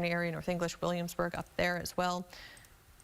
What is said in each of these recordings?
area, North English, Williamsburg up there as well.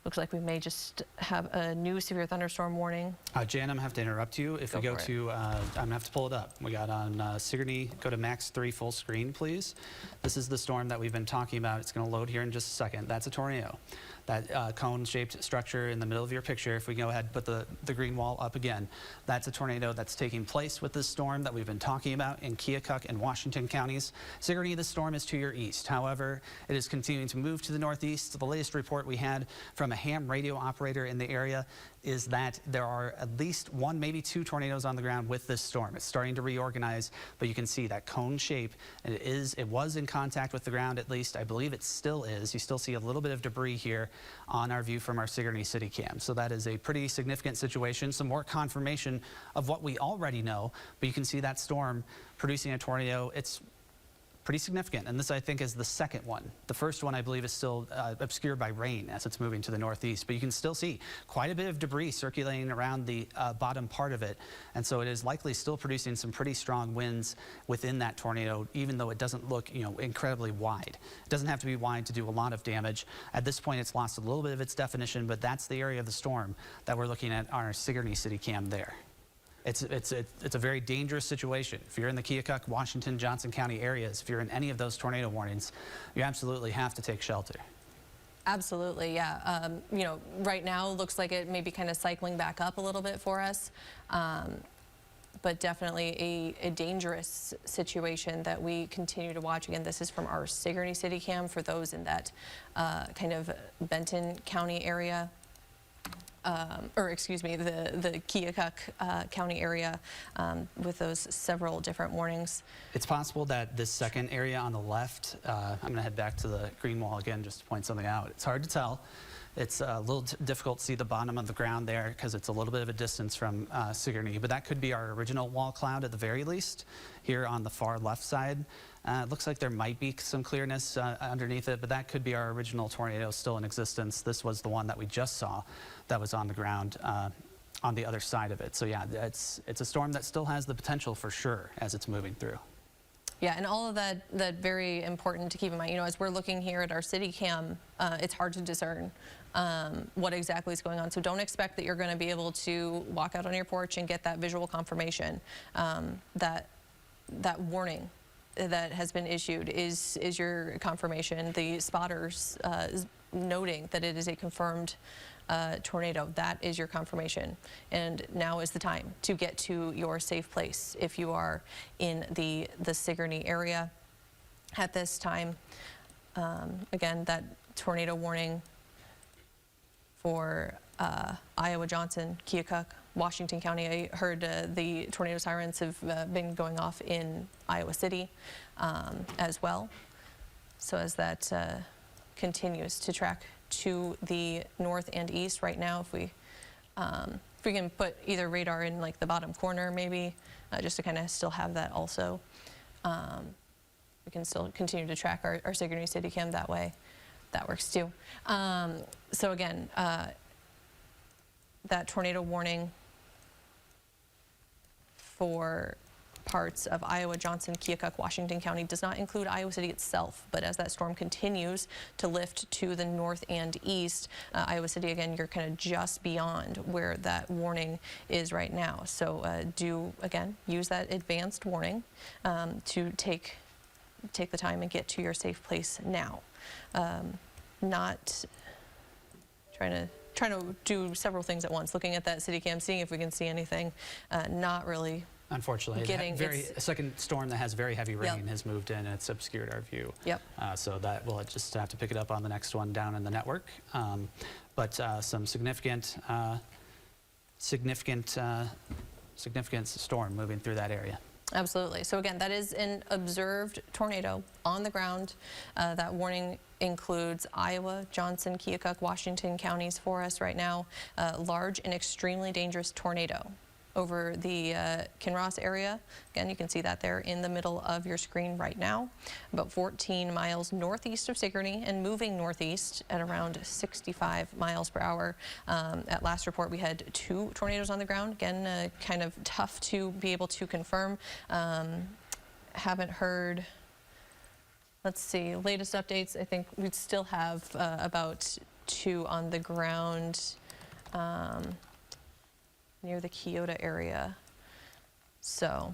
Looks like we may just have a new severe thunderstorm warning. Jan, I'm going to have to interrupt you. If we go to, I'm going to have to pull it up. We got on Sigourney, go to max 3 full screen, please. This is the storm that we've been talking about. It's going to load here in just a second. That's a tornado. That cone-shaped structure in the middle of your picture, if we go ahead and put the green wall up again, that's a tornado that's taking place with this storm that we've been talking about in Keokuk and Washington counties. Sigourney, the storm is to your east. However, it is continuing to move to the northeast. The latest report we had from a ham radio operator in the area is that there are at least 1, maybe 2 tornadoes on the ground with this storm. It's starting to reorganize, but you can see that cone shape, and it was in contact with the ground, at least. I believe it still is. You still see a little bit of debris here on our view from our Sigourney City cam. So that is a pretty significant situation. Some more confirmation of what we already know, but you can see that storm producing a tornado. It's pretty significant, and this I think is the second one. The first one I believe is still obscured by rain as it's moving to the northeast, but you can still see quite a bit of debris circulating around the bottom part of it, and so it is likely still producing some pretty strong winds within that tornado, even though it doesn't look, incredibly wide. It doesn't have to be wide to do a lot of damage. At this point, it's lost a little bit of its definition, but that's the area of the storm that we're looking at on our Sigourney City cam there. It's a very dangerous situation. If you're in the Keokuk, Washington, Johnson County areas, if you're in any of those tornado warnings, you absolutely have to take shelter. Absolutely, yeah. Right now looks like it may be kind of cycling back up a little bit for us, but definitely a dangerous situation that we continue to watch. Again, this is from our Sigourney City cam for those in that kind of Benton County area. Or excuse me, the Keokuk County area with those several different warnings. It's possible that this second area on the left, I'm going to head back to the green wall again just to point something out. It's hard to tell. It's a little difficult to see the bottom of the ground there because it's a little bit of a distance from Sigourney, but that could be our original wall cloud at the very least here on the far left side. It looks like there might be some clearness underneath it, but that could be our original tornado still in existence. This was the one that we just saw that was on the ground on the other side of it. So yeah, it's a storm that still has the potential for sure as it's moving through. Yeah, and all of that very important to keep in mind. As we're looking here at our city cam, it's hard to discern what exactly is going on. So don't expect that you're going to be able to walk out on your porch and get that visual confirmation that warning that has been issued is your confirmation. The spotters is noting that it is a confirmed tornado. That is your confirmation, and now is the time to get to your safe place if you are in the Sigourney area at this time. Again, that tornado warning for Iowa, Johnson, Keokuk, Washington County. I heard the tornado sirens have been going off in Iowa City as well. So as that continues to track to the north and east right now, if we can put either radar in like the bottom corner maybe, just to kind of still have that also. We can still continue to track our Sigourney City cam that way. That works too. So again, that tornado warning for parts of Iowa, Johnson, Keokuk, Washington County does not include Iowa City itself, but as that storm continues to lift to the north and east, Iowa City, again, you're kind of just beyond where that warning is right now. So do, again, use that advanced warning to take the time and get to your safe place now. Not trying to do several things at once, looking at that city cam, seeing if we can see anything, not really. Unfortunately, a second storm that has very heavy rain has moved in and it's obscured our view. Yep. So that we'll just have to pick it up on the next one down in the network. But some significant storm moving through that area. Absolutely. So again, that is an observed tornado on the ground. That warning includes Iowa, Johnson, Keokuk, Washington counties for us right now. Large and extremely dangerous tornado over the Kinross area. Again, you can see that there in the middle of your screen right now. About 14 miles northeast of Sigourney and moving northeast at around 65 miles per hour. At last report, we had 2 tornadoes on the ground. Again, kind of tough to be able to confirm. Haven't heard Let's see, latest updates, I think we'd still have about 2 on the ground near the Kyoto area. So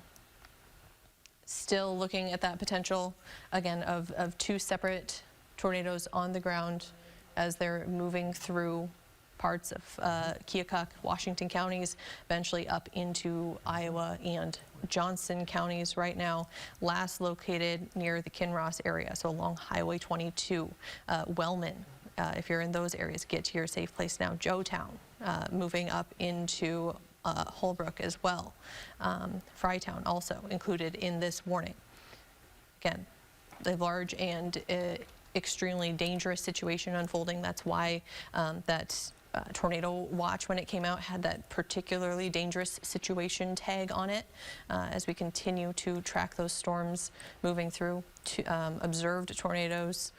still looking at that potential, again, of 2 separate tornadoes on the ground as they're moving through parts of Keokuk, Washington counties, eventually up into Iowa and Johnson counties right now. Last located near the Kinross area, so along Highway 22, Wellman. If you're in those areas, get to your safe place now. Joetown, moving up into Holbrook as well. Frytown also included in this warning. Again, the large and extremely dangerous situation unfolding. That's why that tornado watch, when it came out, had that particularly dangerous situation tag on it. As we continue to track those storms moving through, observed tornadoes,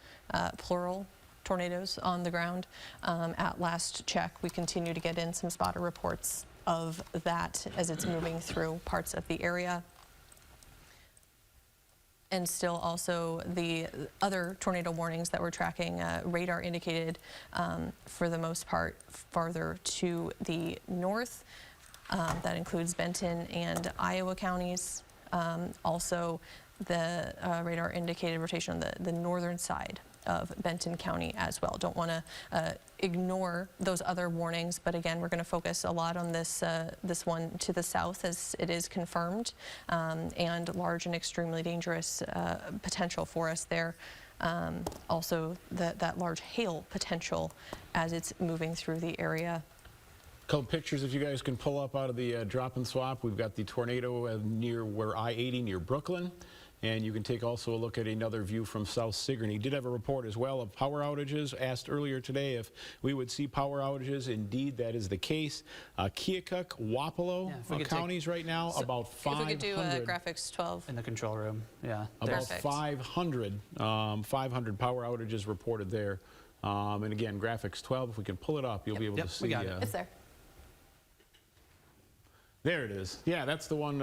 plural tornadoes on the ground. At last check, we continue to get in some spotter reports of that as it's moving through parts of the area. And still also the other tornado warnings that we're tracking, radar indicated for the most part farther to the north. That includes Benton and Iowa counties. Also the radar indicated rotation on the northern side of Benton County as well. Don't want to ignore those other warnings, but again, we're going to focus a lot on this this one to the south as it is confirmed, and large and extremely dangerous potential for us there. Also, that large hail potential as it's moving through the area. Couple pictures if you guys can pull up out of the drop and swap. We've got the tornado near where I-80 near Brooklyn. And you can take also a look at another view from South Sigourney. Did have a report as well of power outages. Asked earlier today if we would see power outages. Indeed, that is the case. Keokuk, Wapello counties right now, so about 500. If we could do graphics 12. In the control room, yeah. About 500 power outages reported there. And again, graphics 12, if we can pull it up, you'll be able to see. We got it. It's there. There it is. Yeah, that's the one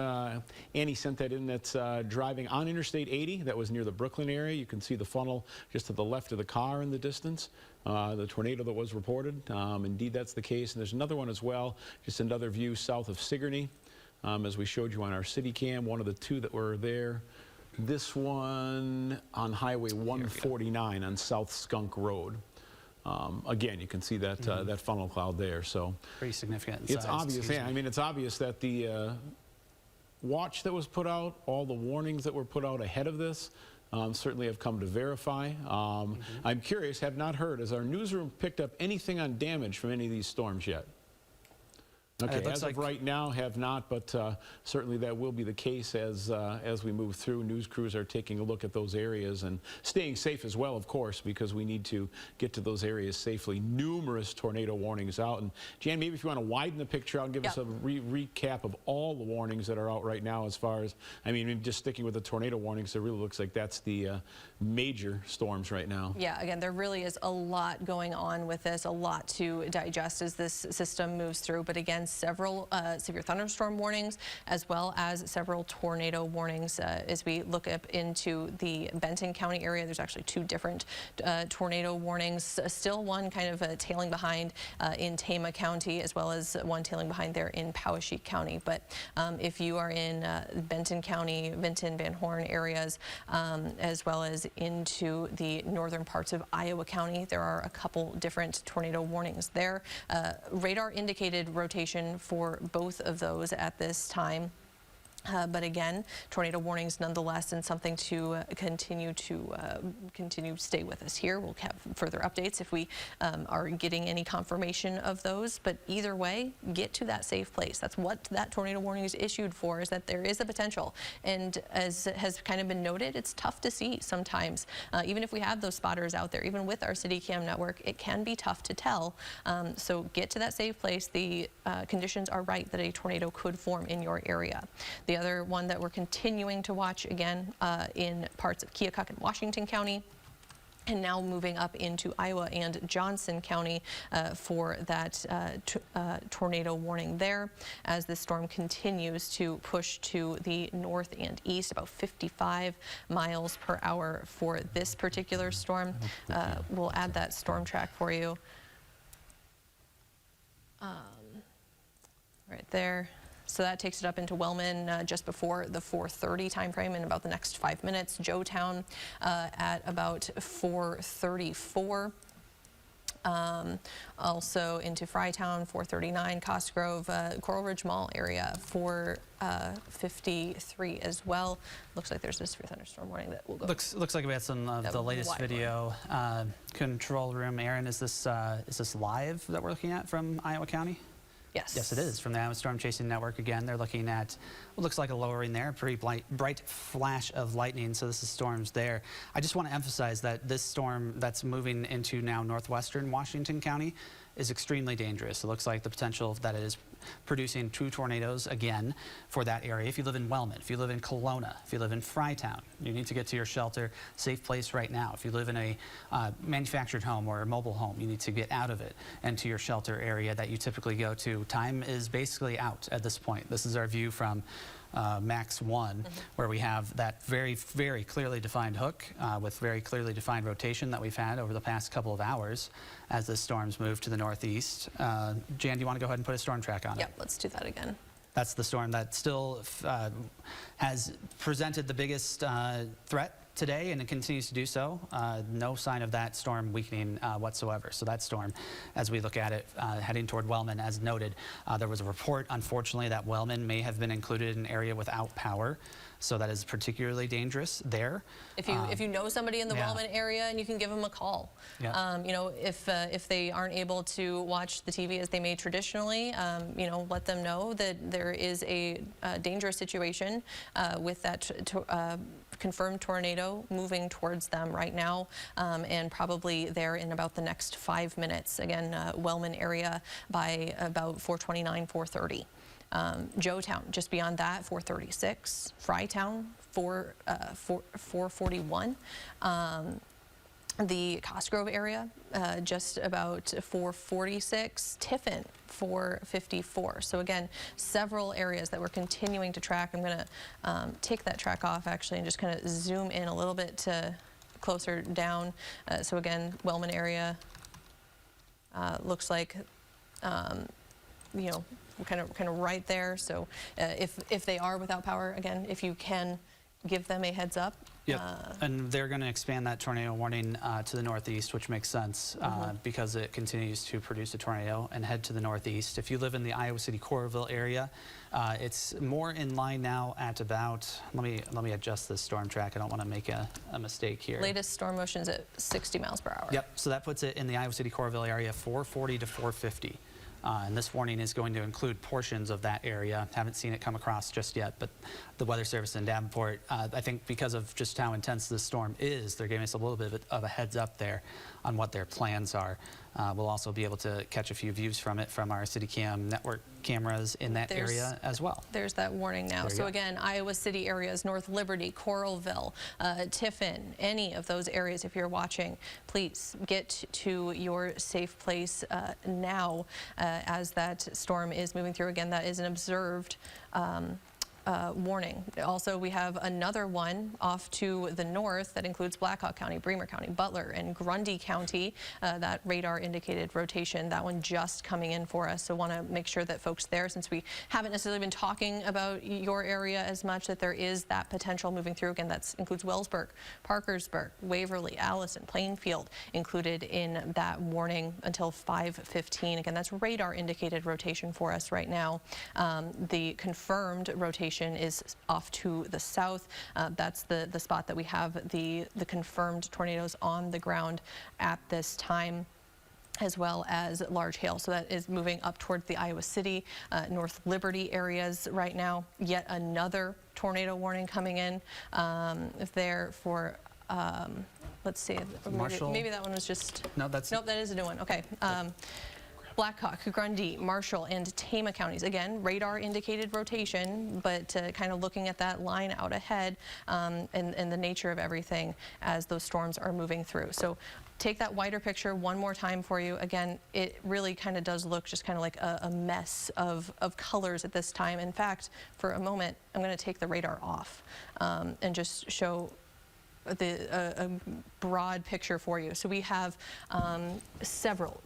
Annie sent that in. That's driving on Interstate 80. That was near the Brooklyn area. You can see the funnel just to the left of the car in the distance. The tornado that was reported. Indeed, that's the case. And there's another one as well, just another view south of Sigourney, as we showed you on our city cam, one of the 2 that were there. This one on Highway 149 on South Skunk Road. Again, you can see that that funnel cloud there. So pretty significant. It's obvious. Yeah, I mean, it's obvious that the watch that was put out, all the warnings that were put out ahead of this, certainly have come to verify. I'm curious, have not heard, has our newsroom picked up anything on damage from any of these storms yet? Okay, as of right now, have not, but certainly that will be the case as we move through. News crews are taking a look at those areas and staying safe as well, of course, because we need to get to those areas safely. Numerous tornado warnings out. And Jan, maybe if you want to widen the picture out and give us a recap of all the warnings that are out right now as far as, I mean, just sticking with the tornado warnings, it really looks like that's the major storms right now. Yeah, again, there really is a lot going on with this, a lot to digest as this system moves through. But again, several severe thunderstorm warnings as well as several tornado warnings as we look up into the Benton County area. There's actually 2 different tornado warnings, still one kind of tailing behind in Tama County, as well as one tailing behind there in Poweshiek County. But if you are in Benton County, Vinton, Van Horn areas, as well as into the northern parts of Iowa County, there are a couple different tornado warnings there. Radar indicated rotation for both of those at this time. But again, tornado warnings nonetheless, and something to continue to stay with us here. We'll have further updates if we are getting any confirmation of those. But either way, get to that safe place. That's what that tornado warning is issued for, is that there is a potential. And as has kind of been noted, it's tough to see sometimes. Even if we have those spotters out there, even with our city cam network, it can be tough to tell. So get to that safe place. The conditions are right that a tornado could form in your area. The other one that we're continuing to watch, again, in parts of Keokuk and Washington County, and now moving up into Iowa and Johnson County for that tornado warning there as this storm continues to push to the north and east, about 55 miles per hour for this particular storm. We'll add that storm track for you right there. So that takes it up into Wellman just before the 4:30 time frame in about the next 5 minutes. Joetown at about 4:34. Also into Frytown, 4:39. Cosgrove, Coral Ridge Mall area, 4:53 as well. Looks like there's a severe thunderstorm warning that will go. Looks like we had some of the latest video. Control room, Aaron, is this live that we're looking at from Iowa County? Yes. Yes, it is. From the Iowa Storm Chasing Network, again, they're looking at what looks like a lowering there, pretty bright flash of lightning, so this is storms there. I just want to emphasize that this storm that's moving into now northwestern Washington County is extremely dangerous. It looks like the potential that it is producing 2 tornadoes again for that area. If you live in Wellman, if you live in Kelowna, if you live in Frytown, you need to get to your shelter, safe place right now. If you live in a manufactured home or a mobile home, you need to get out of it and to your shelter area that you typically go to. Time is basically out at this point. This is our view from Max 1, where we have that very, very clearly defined hook with very clearly defined rotation that we've had over the past couple of hours as the storms move to the northeast. Jan, do you want to go ahead and put a storm track on it? Yep, let's do that again. That's the storm that still has presented the biggest threat today, and it continues to do so. No sign of that storm weakening whatsoever. So that storm, as we look at it, heading toward Wellman, as noted, there was a report, unfortunately, that Wellman may have been included in an area without power. So that is particularly dangerous there. If you know somebody in the Wellman area, and you can give them a call. Yeah. You know, if they aren't able to watch the TV as they may traditionally, you know, let them know that there is a dangerous situation with that confirmed tornado moving towards them right now, and probably there in about the next 5 minutes. Again, Wellman area by about 4:29, 4:30. Joetown, just beyond that, 4:36. Frytown, 4:41. The Cosgrove area, just about 4:46. Tipton, 4:54. So again, several areas that we're continuing to track. I'm going to take that track off actually and just kind of zoom in a little bit to closer down. So again, Wellman area looks like, you know, kind of right there. So if they are without power, again, if you can give them a heads up. Yep, and they're going to expand that tornado warning to the northeast, which makes sense because it continues to produce a tornado and head to the northeast. If you live in the Iowa City Coralville area, it's more in line now at about, let me adjust this storm track. I don't want to make a mistake here. Latest storm motion's at 60 miles per hour. Yep, so that puts it in the Iowa City Coralville area 440 to 450. And this warning is going to include portions of that area. Haven't seen it come across just yet, but the Weather Service in Davenport, I think because of just how intense this storm is, they're giving us a little bit of a heads up there on what their plans are. We'll also be able to catch a few views from it from our CityCam network cameras in that area as well. There's that warning now. So again, Iowa City areas, North Liberty, Coralville, Tiffin, any of those areas, if you're watching, please get to your safe place now as that storm is moving through. Again, that is an observed warning. Also, we have another one off to the north that includes Blackhawk County, Bremer County, Butler, and Grundy County. That radar indicated rotation, that one just coming in for us. So want to make sure that folks there, since we haven't necessarily been talking about your area as much, that there is that potential moving through. Again, that includes Wellsburg, Parkersburg, Waverly, Allison, Plainfield included in that warning until 5:15. Again, that's radar indicated rotation for us right now. The confirmed rotation is off to the south. That's the spot that we have the confirmed tornadoes on the ground at this time, as well as large hail. So that is moving up towards the Iowa City, North Liberty areas right now. Yet another tornado warning coming in there for, let's see, maybe that one was just, No, that is a new one. Okay. Blackhawk, Grundy, Marshall, and Tama counties. Again, radar indicated rotation, but kind of looking at that line out ahead and the nature of everything as those storms are moving through. So take that wider picture one more time for you. Again, it really kind of does look just kind of like a mess of colors at this time. In fact, for a moment, I'm going to take the radar off and just show a broad picture for you. So we have several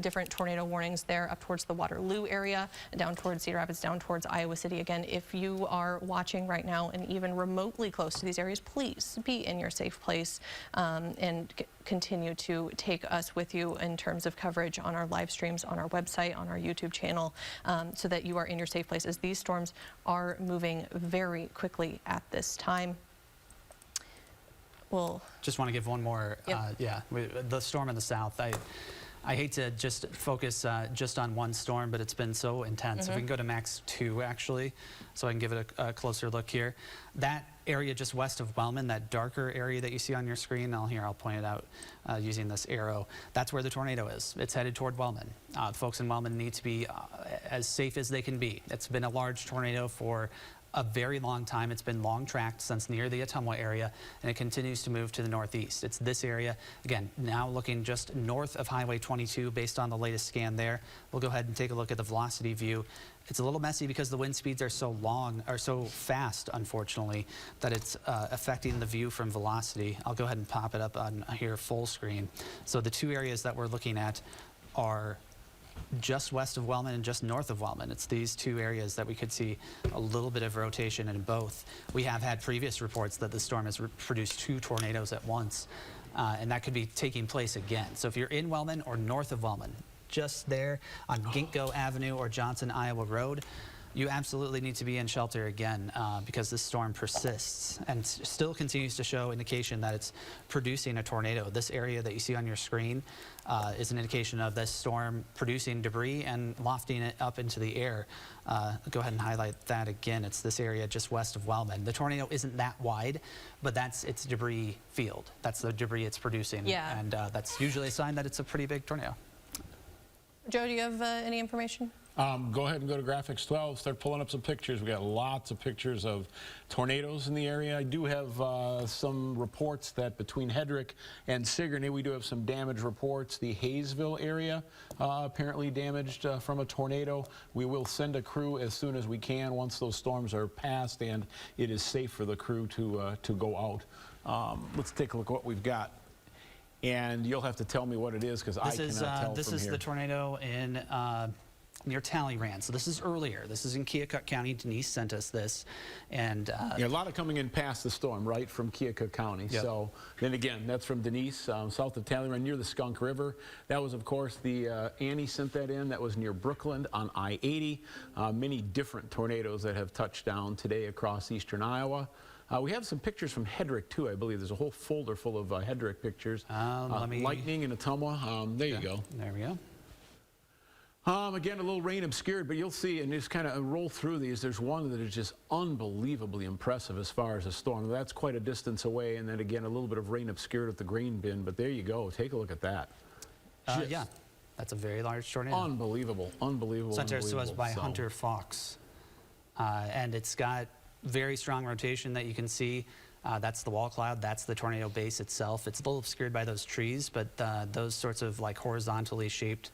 different tornado warnings there up towards the Waterloo area, down towards Cedar Rapids, down towards Iowa City. Again, if you are watching right now and even remotely close to these areas, please be in your safe place and continue to take us with you in terms of coverage on our live streams, on our website, on our YouTube channel, so that you are in your safe place as these storms are moving very quickly at this time. We'll just want to give one more, the storm in the south. I hate to just focus just on one storm, but it's been so intense. If we can go to max 2, actually, so I can give it a closer look here. That area just west of Wellman, that darker area that you see on your screen, I'll point it out using this arrow. That's where the tornado is. It's headed toward Wellman. Folks in Wellman need to be as safe as they can be. It's been a large tornado for a very long time. It's been long tracked since near the Ottumwa area, and it continues to move to the northeast. It's this area, again, now looking just north of Highway 22 based on the latest scan there. We'll go ahead and take a look at the velocity view. It's a little messy because the wind speeds are so fast, unfortunately, that it's affecting the view from velocity. I'll go ahead and pop it up on here full screen. So the two areas that we're looking at are just west of Wellman and just north of Wellman. It's these two areas that we could see a little bit of rotation in both. We have had previous reports that the storm has produced 2 tornadoes at once, and that could be taking place again. So if you're in Wellman or north of Wellman, just there on Ginkgo Avenue or Johnson, Iowa Road, you absolutely need to be in shelter again because this storm persists and still continues to show indication that it's producing a tornado. This area that you see on your screen is an indication of this storm producing debris and lofting it up into the air. Go ahead and highlight that again. It's this area just west of Wellman. The tornado isn't that wide, but that's its debris field. That's the debris it's producing. Yeah. And that's usually a sign that it's a pretty big tornado. Joe, do you have any information? Go ahead and go to graphics 12, start pulling up some pictures. We got lots of pictures of tornadoes in the area. I do have some reports that between Hedrick and Sigourney, we do have some damage reports. The Hayesville area apparently damaged from a tornado. We will send a crew as soon as we can once those storms are passed and it is safe for the crew to go out. Let's take a look at what we've got. And you'll have to tell me what it is because I cannot tell from here. This is the tornado in near Talleyrand. So this is earlier. This is in Keokuk County. Denise sent us this. And yeah, a lot of coming in past the storm, right, from Keokuk County. Yep. So then again, that's from Denise, south of Talleyrand, near the Skunk River. That was, of course, the Annie sent that in. That was near Brookland on I-80. Many different tornadoes that have touched down today across eastern Iowa. We have some pictures from Hedrick, too, I believe. There's a whole folder full of Hedrick pictures. Lightning in Ottumwa. There you go. There we go. Again, a little rain obscured, but you'll see, and just kind of roll through these. There's one that is just unbelievably impressive as far as a storm. That's quite a distance away, and then again, a little bit of rain obscured at the grain bin, but there you go. Take a look at that. Yeah, that's a very large tornado. Unbelievable, unbelievable, Sent to unbelievable. us by Hunter Fox. And it's got very strong rotation that you can see. That's the wall cloud. That's the tornado base itself. It's a little obscured by those trees, but those sorts of like horizontally shaped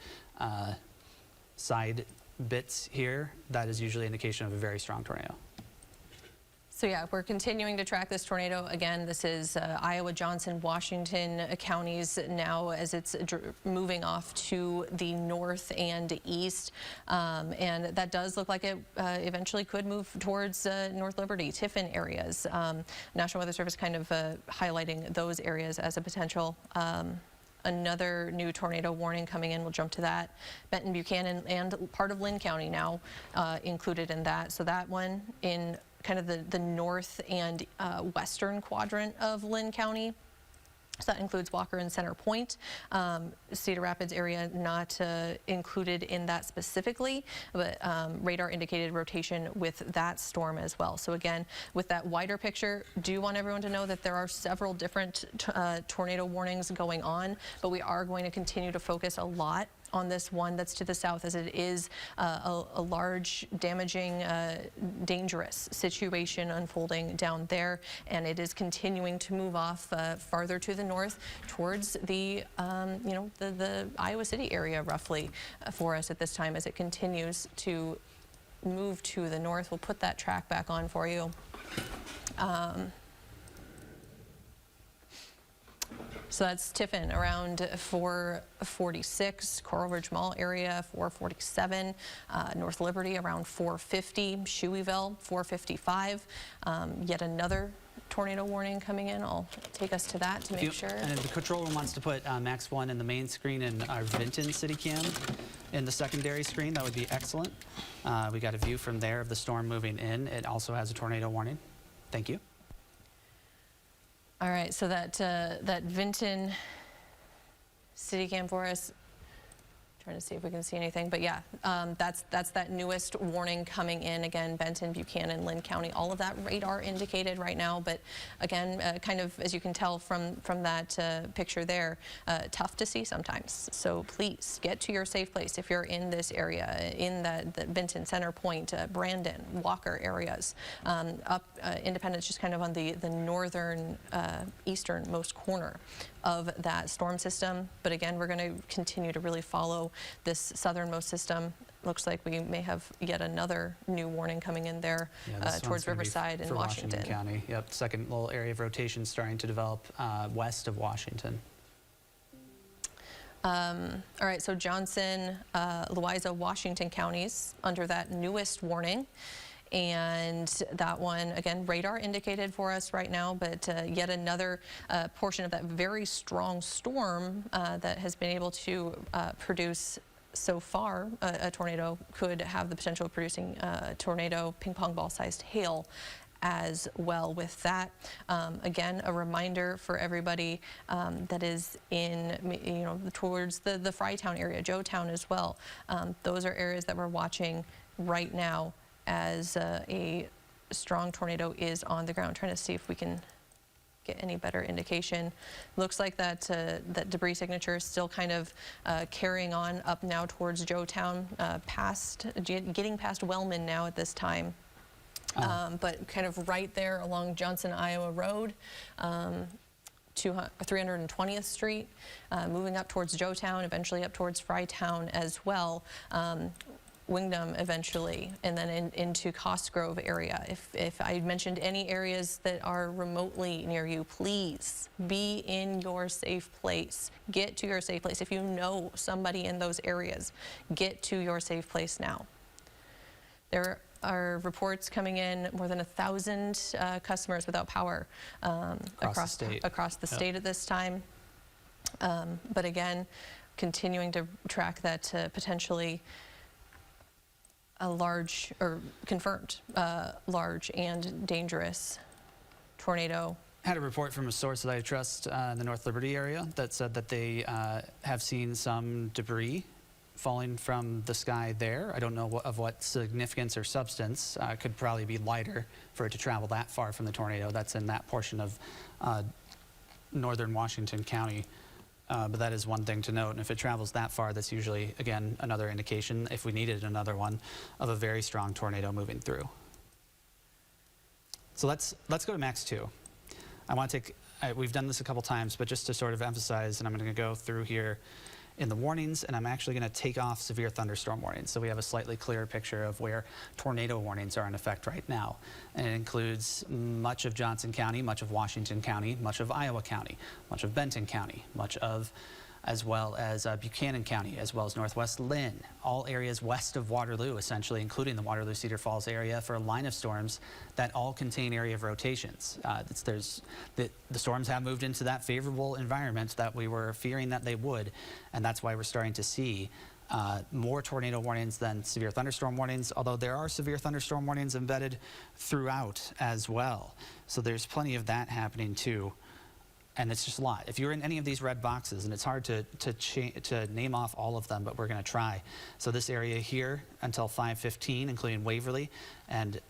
side bits here, that is usually an indication of a very strong tornado. So yeah, we're continuing to track this tornado. Again, this is Iowa, Johnson, Washington counties now as it's moving off to the north and east. And that does look like it eventually could move towards North Liberty, Tiffin areas. National Weather Service kind of highlighting those areas as a potential. Another new tornado warning coming in. We'll jump to that. Benton, Buchanan, and part of Lynn County now included in that. So that one in kind of the north and western quadrant of Lynn County. So that includes Walker and Center Point. Cedar Rapids area not included in that specifically, but radar indicated rotation with that storm as well. So again, with that wider picture, do want everyone to know that there are several different tornado warnings going on, but we are going to continue to focus a lot on this one that's to the south, as it is a large, damaging, dangerous situation unfolding down there, and it is continuing to move off farther to the north towards the, the Iowa City area roughly for us at this time as it continues to move to the north. We'll put that track back on for you. So that's Tipton around 446, Coral Ridge Mall area 447, North Liberty around 450, Shoeyville 455. Yet another tornado warning coming in. I'll take us to that to make sure. And the control room wants to put Max 1 in the main screen and our Vinton City Cam in the secondary screen. That would be excellent. We got a view from there of the storm moving in. It also has a tornado warning. Thank you. All right, so that Vinton City Cam for us. Trying to see if we can see anything, but yeah, that's that newest warning coming in. Again, Benton, Buchanan, Lynn County, all of that radar indicated right now. But again, kind of as you can tell from that picture there, tough to see sometimes. So please get to your safe place if you're in this area, in the Benton, Center Point, Brandon, Walker areas. Up Independence, just kind of on the northern easternmost corner of that storm system. But again, we're going to continue to really follow this southernmost system. Looks like we may have yet another new warning coming in there towards Riverside and Washington County. Yep, second little area of rotation starting to develop west of Washington. All right, so Johnson, Louisa, Washington counties under that newest warning. And that one, again, radar indicated for us right now, but yet another portion of that very strong storm that has been able to produce so far a tornado could have the potential of producing tornado ping pong ball sized hail as well with that. Again, a reminder for everybody that is in, towards the Frytown area, Joetown as well. Those are areas that we're watching right now as a strong tornado is on the ground. Trying to see if we can get any better indication. Looks like that debris signature is still kind of carrying on up now towards Joetown, getting past Wellman now at this time. But kind of right there along Johnson, Iowa Road, 320th Street, moving up towards Joetown, eventually up towards Frytown as well. Wingdam eventually, and then into Costgrove area. If I mentioned any areas that are remotely near you, please be in your safe place. Get to your safe place. If you know somebody in those areas, get to your safe place now. There are reports coming in, more than 1,000 customers without power across the state at this time. But again, continuing to track that potentially a large, or confirmed large and dangerous tornado. Had a report from a source that I trust in the North Liberty area that said that they have seen some debris falling from the sky there. I don't know of what significance or substance. Could probably be lighter for it to travel that far from the tornado. That's in that portion of northern Washington County. But that is one thing to note, and if it travels that far, that's usually, again, another indication, if we needed another one, of a very strong tornado moving through. So let's go to Max 2. I want to take, we've done this a couple times, but just to sort of emphasize, and I'm going to go through here in the warnings, and I'm actually going to take off severe thunderstorm warnings, so we have a slightly clearer picture of where tornado warnings are in effect right now. And it includes much of Johnson County, much of Washington County, much of Iowa County, much of Benton County, much of, as well as Buchanan County, as well as Northwest Lynn, all areas west of Waterloo, essentially, including the Waterloo-Cedar Falls area, for a line of storms that all contain area of rotations. The storms have moved into that favorable environment that we were fearing that they would, and that's why we're starting to see more tornado warnings than severe thunderstorm warnings, although there are severe thunderstorm warnings embedded throughout as well. So there's plenty of that happening too. And it's just a lot. If you're in any of these red boxes, and it's hard to name off all of them, but we're going to try. So this area here until 5:15, including Waverly and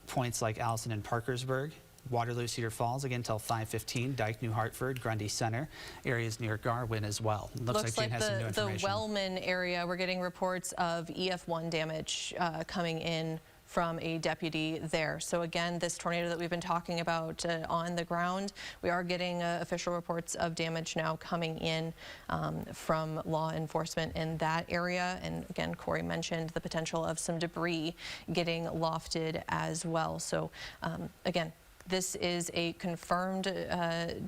points like Allison and Parkersburg, Waterloo, Cedar Falls, again, till 5:15. Dyke, New Hartford, Grundy Center, areas near Garwin as well. Looks like Jane has some new the information. Wellman area, we're getting reports of EF1 damage coming in from a deputy there. So again, this tornado that we've been talking about on the ground, we are getting official reports of damage now coming in from law enforcement in that area. And again, Corey mentioned the potential of some debris getting lofted as well. So again, this is a confirmed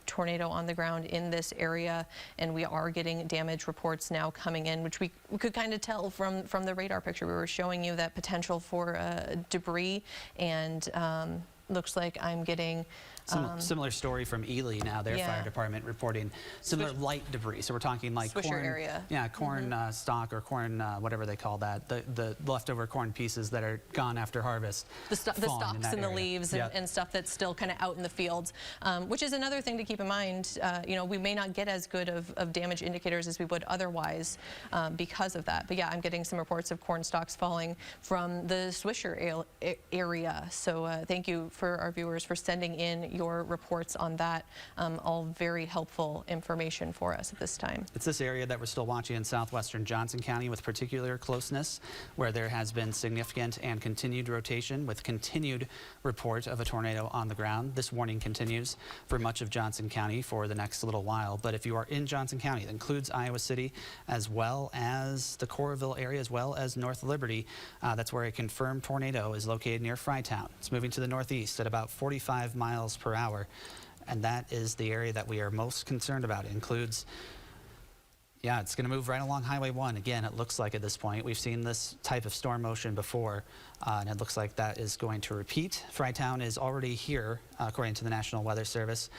tornado on the ground in this area, and we are getting damage reports now coming in, which we could kind of tell from the radar picture. We were showing you that potential for debris, and looks like I'm getting Similar story from Ely now, their fire department reporting similar light debris. So we're talking like Swisher corn area. Yeah, corn stalk or corn, whatever they call that, the leftover corn pieces that are gone after harvest. The stalks and the leaves and stuff that's still kind of out in the fields, which is another thing to keep in mind. You know, we may not get as good of damage indicators as we would otherwise because of that. But yeah, I'm getting some reports of corn stalks falling from the Swisher area. So thank you for our viewers for sending in your reports on that. All very helpful information for us at this time. It's this area that we're still watching in southwestern Johnson County with particular closeness, where there has been significant and continued rotation with continued report of a tornado on the ground. This warning continues for much of Johnson County for the next little while. But if you are in Johnson County, that includes Iowa City as well as the Coralville area as well as North Liberty. That's where a confirmed tornado is located near Frytown. It's moving to the northeast at about 45 miles per hour. And that is the area that we are most concerned about. It includes, yeah, it's going to move right along Highway 1. Again, it looks like at this point. We've seen this type of storm motion before, and it looks like that is going to repeat. Frytown is already here, according to the National Weather Service.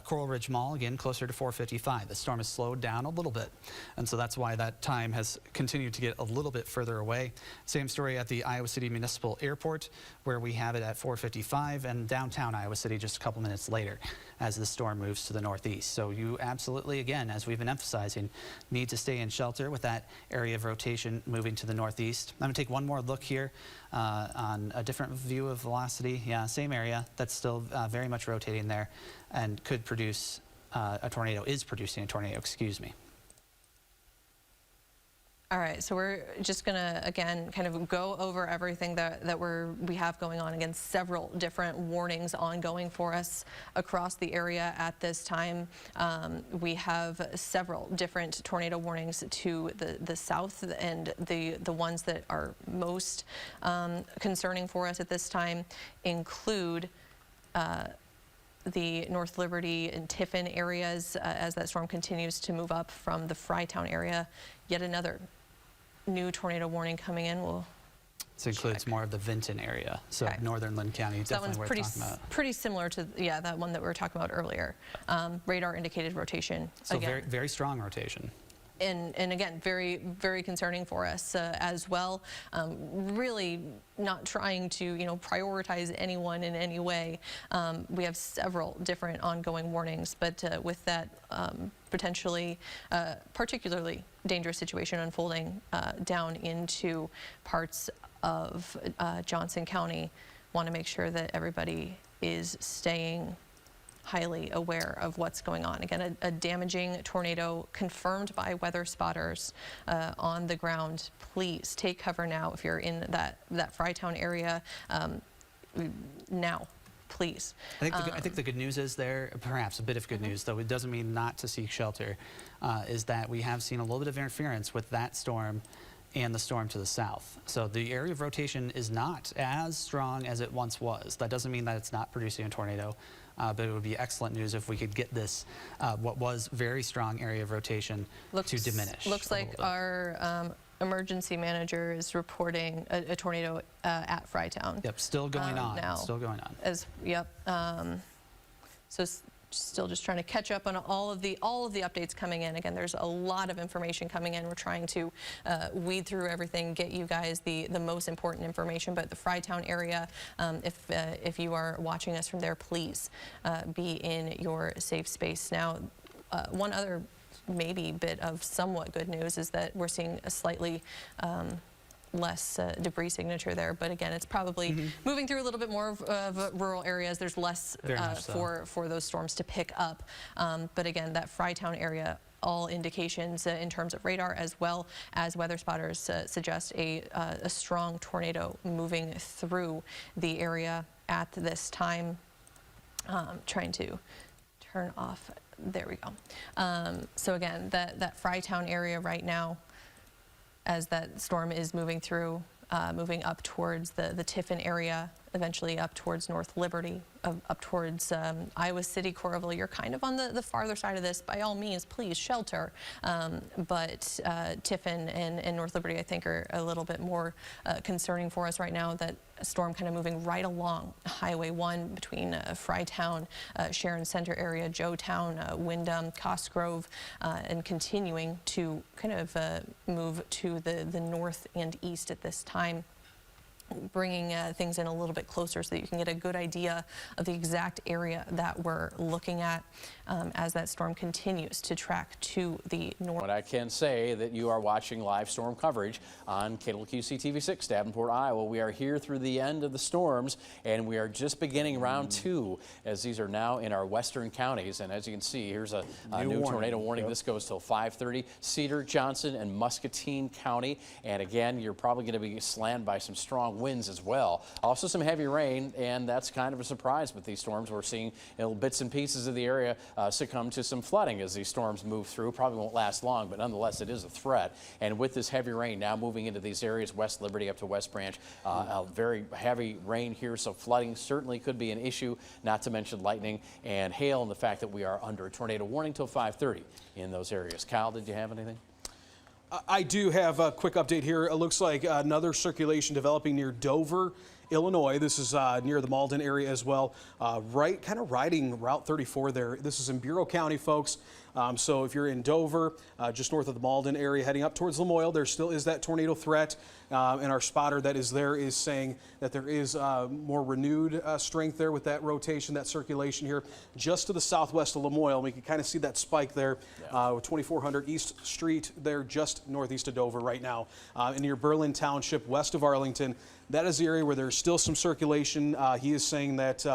Coral Ridge Mall, again, closer to 4:55. The storm has slowed down a little bit, and so that's why that time has continued to get a little bit further away. Same story at the Iowa City Municipal Airport, where we have it at 4:55, and downtown Iowa City just a couple minutes later as the storm moves to the northeast. So you absolutely, again, as we've been emphasizing, need to stay in shelter with that area of rotation moving to the northeast. I'm going to take one more look here on a different view of velocity. Yeah, same area. That's still very much rotating there and could produce a tornado, is producing a tornado, excuse me. All right, so we're just gonna, again, kind of go over everything that we have going on. Again, several different warnings ongoing for us across the area at this time. We have several different tornado warnings to the south, and the ones that are most concerning for us at this time include the North Liberty and Tipton areas as that storm continues to move up from the Frytown area. Yet another new tornado warning coming in. This includes more of the Vinton area, so northern Lynn County. So that one's worth talking about. pretty similar to that one that we were talking about earlier. Radar indicated rotation. So again. very strong rotation. And again, very concerning for us as well. Really not trying to prioritize anyone in any way. We have several different ongoing warnings, but with that potentially particularly dangerous situation unfolding down into parts of Johnson County, want to make sure that everybody is staying highly aware of what's going on. Again, a damaging tornado confirmed by weather spotters on the ground. Please take cover now if you're in that Frytown area now. Please. I think the good news is there, perhaps a bit of good news, though it doesn't mean not to seek shelter, is that we have seen a little bit of interference with that storm and the storm to the south. So the area of rotation is not as strong as it once was. That doesn't mean that it's not producing a tornado, but it would be excellent news if we could get this, what was very strong area of rotation to diminish. Looks like our emergency manager is reporting a tornado at Frytown. Yep, still going on. Now. Still going on. So still just trying to catch up on all of the updates coming in. Again, there's a lot of information coming in. We're trying to weed through everything, get you guys the most important information. But the Frytown area, if you are watching us from there, please be in your safe space. Now, one other maybe bit of somewhat good news is that we're seeing a slightly less debris signature there. But again, it's probably moving through a little bit more of rural areas. There's less for those storms to pick up. But again, that Frytown area, all indications in terms of radar as well as weather spotters suggest a strong tornado moving through the area at this time. Trying to turn off. There we go. So again, that Frytown area right now, as that storm is moving through, moving up towards the Tipton area, eventually up towards North Liberty, up towards Iowa City, Coralville. You're kind of on the farther side of this. By all means, please shelter. But Tipton and North Liberty, I think, are a little bit more concerning for us right now. That storm kind of moving right along Highway 1 between Frytown, Sharon Center area, Joetown, Windham, Costgrove, and continuing to kind of move to the north and east at this time, bringing things in a little bit closer so that you can get a good idea of the exact area that we're looking at as that storm continues to track to the north. But I can say that you are watching live storm coverage on KWQC TV6, Davenport, Iowa. We are here through the end of the storms, and we are just beginning round 2, as these are now in our western counties. And as you can see, here's a new tornado warning. This goes till 5:30. Cedar, Johnson, and Muscatine County. And again, you're probably going to be slammed by some strong winds as well. Also some heavy rain, and that's kind of a surprise with these storms. We're seeing bits and pieces of the area succumb to some flooding as these storms move through. Probably won't last long, but nonetheless it is a threat. And with this heavy rain now moving into these areas, West Liberty up to West Branch, a very heavy rain here, so flooding certainly could be an issue, not to mention lightning and hail, and the fact that we are under a tornado warning till 5:30 in those areas. Kyle, did you have anything? I do have a quick update here. It looks like another circulation developing near Dover, Illinois. This is near the Malden area as well, kind of riding Route 34 there. This is in Bureau County, folks. So if you're in Dover, just north of the Malden area, heading up towards Lamoille, there still is that tornado threat. And our spotter that is there is saying that there is more renewed strength there with that rotation, that circulation here, just to the southwest of Lamoille. We can kind of see that spike there, 2400 East Street there, just northeast of Dover right now. And near Berlin Township, west of Arlington, that is the area where there's still some circulation. He is saying that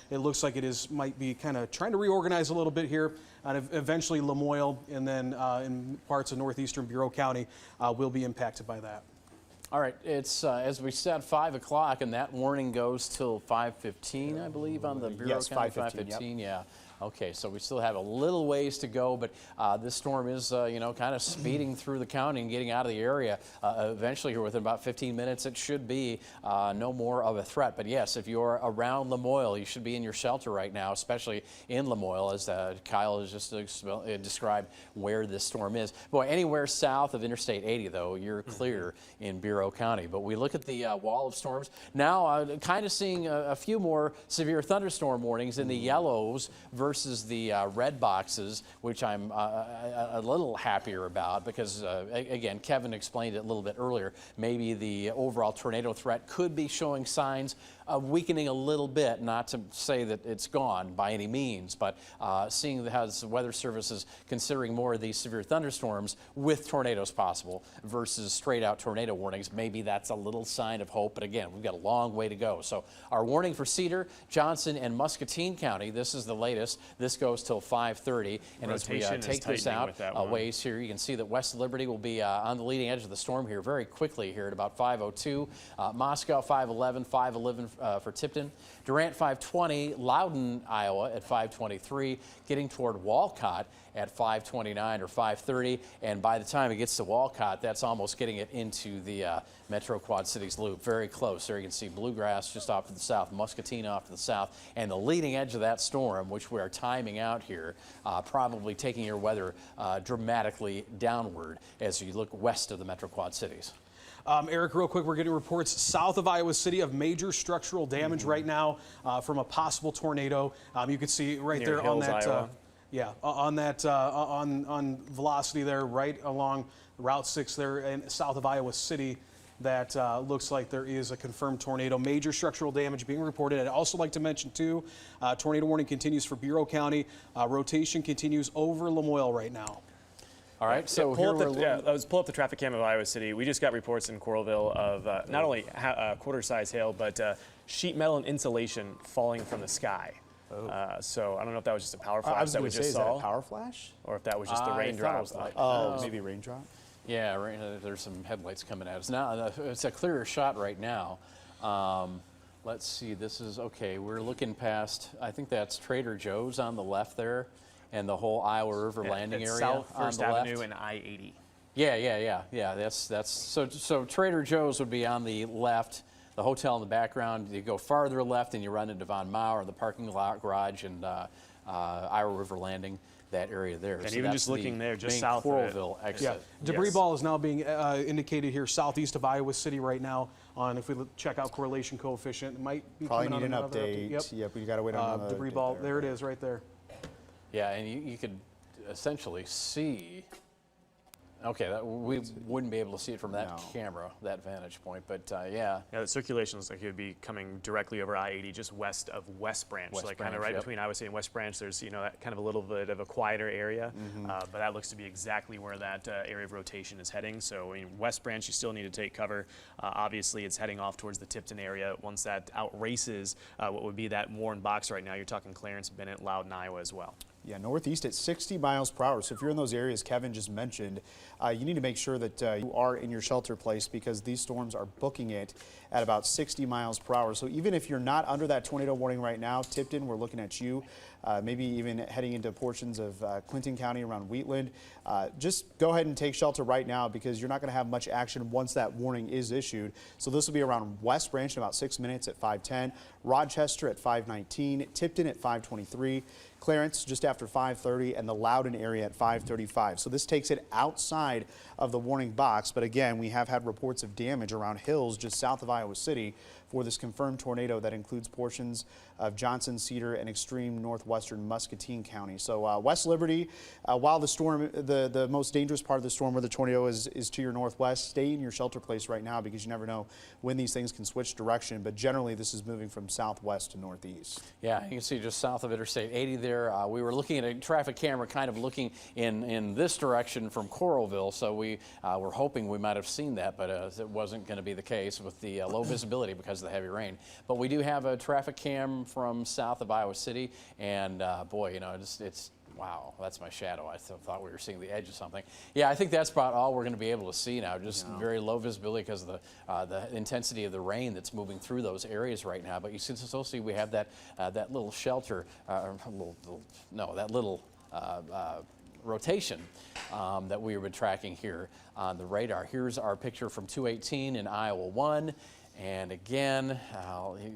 it looks like it might be kind of trying to reorganize a little bit here. And eventually Lamoille and then in parts of northeastern Bureau County will be impacted by that. All right, it's, as we said, 5 o'clock, and that warning goes till 5:15, I believe, on the Bureau County. 5:15, yeah. Okay, so we still have a little ways to go, but this storm is, kind of speeding through the county and getting out of the area. Eventually, here within about 15 minutes, it should be no more of a threat. But yes, if you're around Lamoille, you should be in your shelter right now, especially in Lamoille, as Kyle has just described where this storm is. Boy, anywhere south of Interstate 80, though, you're clear in Bureau County. But we look at the wall of storms. Now, kind of seeing a few more severe thunderstorm warnings in the yellows versus the red boxes, which I'm a little happier about because, again, Kevin explained it a little bit earlier. Maybe the overall tornado threat could be showing signs of weakening a little bit, not to say that it's gone by any means, but seeing how the Weather Service is considering more of these severe thunderstorms with tornadoes possible versus straight out tornado warnings, maybe that's a little sign of hope. But again, we've got a long way to go. So our warning for Cedar, Johnson, and Muscatine County, this is the latest. This goes till 5:30. And Rotation as we take this out a ways here, you can see that West Liberty will be on the leading edge of the storm here very quickly here at about 5:02. Moscow 5:11, 5:11 for Tipton. Durant 5:20, Loudon, Iowa at 5:23, getting toward Walcott at 5:29 or 5:30, and by the time it gets to Walcott, that's almost getting it into the Metro Quad Cities loop. Very close. There you can see Bluegrass just off to the south, Muscatine off to the south, and the leading edge of that storm, which we are timing out here, probably taking your weather dramatically downward as you look west of the Metro Quad Cities. Eric, real quick, we're getting reports south of Iowa City of major structural damage right now from a possible tornado. You can see right Near there Hills, on that, Iowa. on that on velocity there, right along Route 6 there in south of Iowa City. That looks like there is a confirmed tornado. Major structural damage being reported. I'd also like to mention, too, tornado warning continues for Bureau County. Rotation continues over Lamoille right now. All right, so here we're let's pull up the traffic cam of Iowa City. We just got reports in Coralville of not only quarter-size hail, but sheet metal and insulation falling from the sky. So I don't know if that was just a power flash that we just saw. Is that a power flash? Or if that was just the raindrop. Maybe raindrop? Yeah, there's some headlights coming at us. Now, it's a clearer shot right now. Let's see, this is, okay, we're looking past, I think that's Trader Joe's on the left there, and the whole Iowa River landing area South on First the Avenue left. and I-80. Yeah, that's so Trader Joe's would be on the left, the hotel in the background. You go farther left and you run into Von Mauer, the parking lot garage, and Iowa River Landing, that area there. And so even that's just looking the there, just main south of it. Coralville exit. Yeah, debris Yes. ball is now being indicated here southeast of Iowa City right now. On if we check out correlation coefficient, it might be Probably coming need on an another update. Yep, we got to wait on another debris update ball. There it is, right there. Yeah, and you could essentially see. Okay, we wouldn't be able to see it from that camera, that vantage point, but yeah. Yeah, the circulation looks like it would be coming directly over I-80, just west of West Branch. West Like kind of Branch, right yep. between Iowa City and West Branch, there's, that kind of a little bit of a quieter area. But that looks to be exactly where that area of rotation is heading. So in West Branch, you still need to take cover. Obviously, it's heading off towards the Tipton area. Once that outraces what would be that Warren box right now, you're talking Clarence, Bennett, Loudon, Iowa as well. Yeah, northeast at 60 miles per hour. So if you're in those areas Kevin just mentioned, you need to make sure that you are in your shelter place because these storms are booking it at about 60 miles per hour. So even if you're not under that tornado warning right now, Tipton, we're looking at you. Maybe even heading into portions of Clinton County around Wheatland. Just go ahead and take shelter right now because you're not going to have much action once that warning is issued. So this will be around West Branch in about 6 minutes at 5:10, Rochester at 5:19, Tipton at 5:23, Clarence just after 5:30, and the Loudon area at 5:35. So this takes it outside of the warning box. But again, we have had reports of damage around hills just south of Iowa City for this confirmed tornado that includes portions of Johnson, Cedar, and extreme northwestern Muscatine County. So West Liberty, while the storm, the most dangerous part of the storm where the tornado is to your northwest, stay in your shelter place right now because you never know when these things can switch direction. But generally, this is moving from southwest to northeast. Yeah, you can see just south of Interstate 80 there. We were looking at a traffic camera kind of looking in this direction from Coralville, so we were hoping we might have seen that, but it wasn't going to be the case with the low visibility because of the heavy rain. But we do have a traffic cam from south of Iowa City, and boy, it's wow, that's my shadow. I thought we were seeing the edge of something. Yeah, I think that's about all we're going to be able to see now, just very low visibility because of the intensity of the rain that's moving through those areas right now. But you can still see we have that little shelter, that little rotation that we've been tracking here on the radar. Here's our picture from 218 in Iowa 1. And again,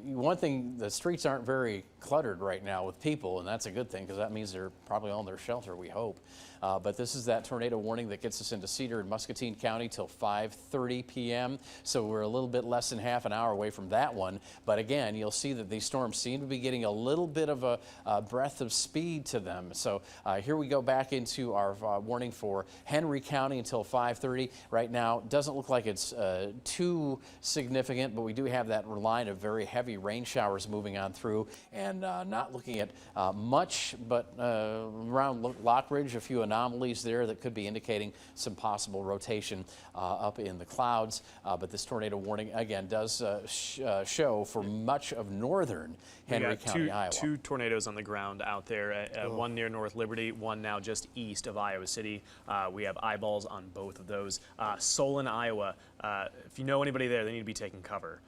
one thing, the streets aren't very cluttered right now with people, and that's a good thing because that means they're probably on their shelter, we hope. But this is that tornado warning that gets us into Cedar and Muscatine County till 5:30 p.m. So we're a little bit less than half an hour away from that one. But again, you'll see that these storms seem to be getting a little bit of a breath of speed to them. So here we go back into our warning for Henry County until 5:30. Right now, doesn't look like it's too significant, but we do have that line of very heavy rain showers moving on through, and not looking at much, but around Lockridge, a few anomalies there that could be indicating some possible rotation up in the clouds. But this tornado warning, again, does show for much of northern Henry County, Iowa. Two tornadoes on the ground out there, one near North Liberty, one now just east of Iowa City. We have eyeballs on both of those. Solon, Iowa, if you know anybody there, they need to be taking cover.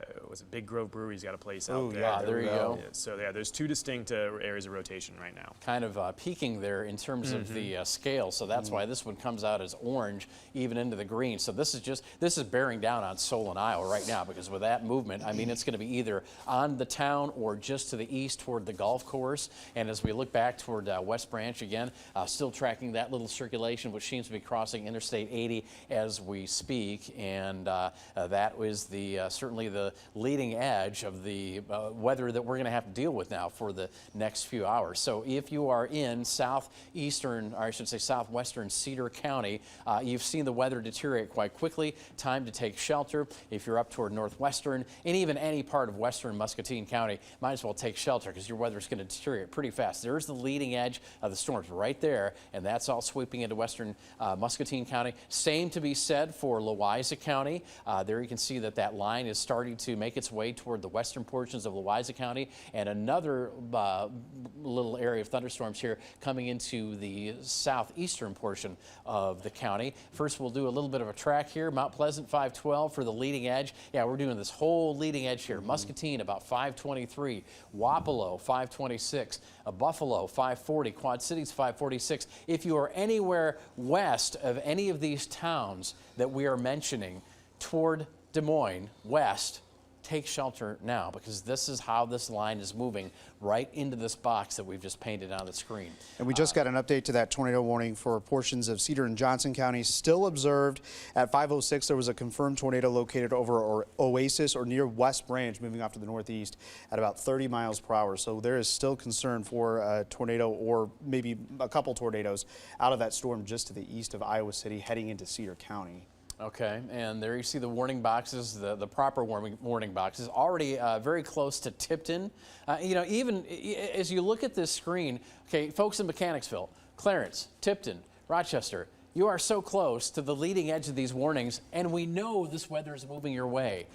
It was a Big Grove Brewery's got a place out there. Yeah, there you go. So yeah, there's two distinct areas of rotation right now. Kind of peaking there in terms of the scale, so that's why this one comes out as orange, even into the green. So this is bearing down on Solon, Iowa right now, because with that movement, I mean, it's going to be either on the town or just to the east toward the golf course. And as we look back toward West Branch again, still tracking that little circulation, which seems to be crossing Interstate 80 as we speak, and that was the certainly certainly the leading edge of the weather that we're going to have to deal with now for the next few hours. So if you are in southeastern, or I should say southwestern Cedar County, you've seen the weather deteriorate quite quickly. Time to take shelter. If you're up toward northwestern and even any part of western Muscatine County, might as well take shelter because your weather is going to deteriorate pretty fast. There's the leading edge of the storms right there, and that's all sweeping into western Muscatine County. Same to be said for Louisa County. There you can see that that line is starting to make its way toward the western portions of Louisa County, and another little area of thunderstorms here coming into the southeastern portion of the county. First, we'll do a little bit of a track here. Mount Pleasant 512 for the leading edge. Yeah, we're doing this whole leading edge here. Muscatine about 523, Wapello 526, Buffalo 540, Quad Cities 546. If you are anywhere west of any of these towns that we are mentioning toward Des Moines, west, take shelter now, because this is how this line is moving right into this box that we've just painted on the screen. And we just got an update to that tornado warning for portions of Cedar and Johnson counties still observed. At 5:06, there was a confirmed tornado located over Oasis or near West Branch, moving off to the northeast at about 30 miles per hour. So there is still concern for a tornado or maybe a couple tornadoes out of that storm just to the east of Iowa City heading into Cedar County. Okay, and there you see the warning boxes, the proper warning boxes, already very close to Tipton. You know, even as you look at this screen, okay, folks in Mechanicsville, Clarence, Tipton, Rochester, you are so close to the leading edge of these warnings, and we know this weather is moving your way.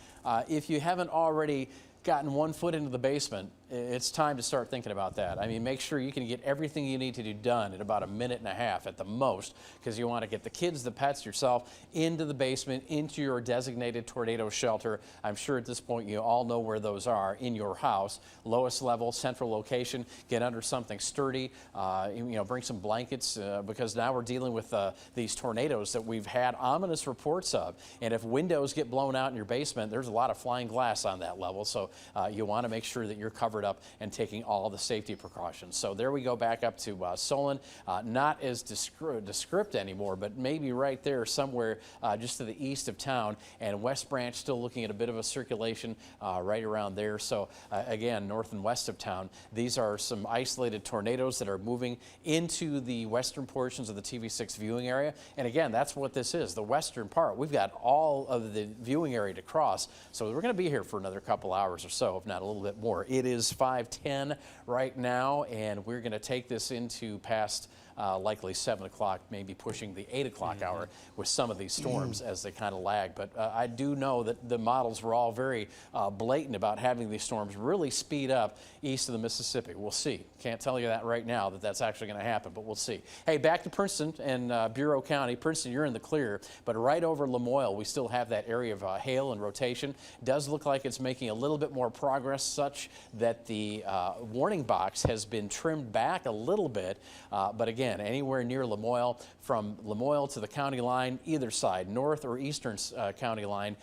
If you haven't already gotten 1 foot into the basement, it's time to start thinking about that. I mean, make sure you can get everything you need to do done in about a minute and a half at the most, because you want to get the kids, the pets, yourself into the basement, into your designated tornado shelter. I'm sure at this point you all know where those are in your house. Lowest level, central location. Get under something sturdy. You know, bring some blankets because now we're dealing with these tornadoes that we've had ominous reports of. And if windows get blown out in your basement, there's a lot of flying glass on that level. So you want to make sure that you're covered up and taking all the safety precautions. So there we go, back up to Solon, not as descript anymore, but maybe right there somewhere just to the east of town, and West Branch still looking at a bit of a circulation right around there. So again, north and west of town, these are some isolated tornadoes that are moving into the western portions of the TV6 viewing area. And again, that's what this is, the western part. We've got all of the viewing area to cross, so we're going to be here for another couple hours or so, if not a little bit more. It is 5:10 right now, and we're going to take this into past likely 7 o'clock, maybe pushing the 8 o'clock hour with some of these storms as they kind of lag. But I do know that the models were all very blatant about having these storms really speed up east of the Mississippi. We'll see. Can't tell you that right now that that's actually going to happen, but we'll see. Hey, back to Princeton and Bureau County. Princeton, you're in the clear, but right over Lamoille, we still have that area of hail and rotation. Does look like it's making a little bit more progress, such that the warning box has been trimmed back a little bit, but again, anywhere near Lamoille, from Lamoille to the county line, either side, north or eastern county line,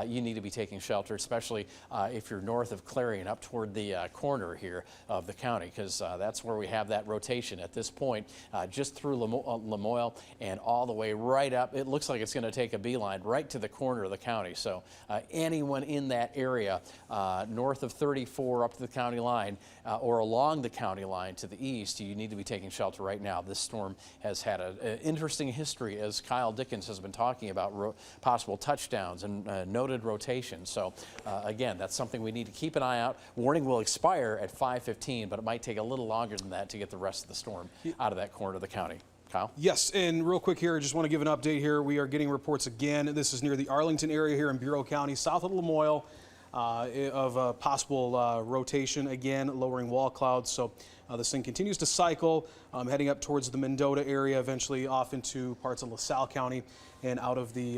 you need to be taking shelter, especially if you're north of Clarion, up toward the corner here of the county, because that's where we have that rotation at this point, just through Lamoille and all the way right up. It looks like it's going to take a beeline right to the corner of the county. So anyone in that area, north of 34 up to the county line or along the county line to the east, you need to be taking shelter right now. This storm has had an interesting history, as Kyle Dickens has been talking about possible touchdowns and noted rotation. So again, that's something we need to keep an eye out. Warning will expire at 5:15, but it might take a little longer than that to get the rest of the storm out of that corner of the county. Kyle? Yes, and real quick here, I just want to give an update here. We are getting reports again. This is near the Arlington area here in Bureau County, south of Lamoille, of possible rotation again, lowering wall clouds. So this thing continues to cycle, heading up towards the Mendota area, eventually off into parts of LaSalle County and out of the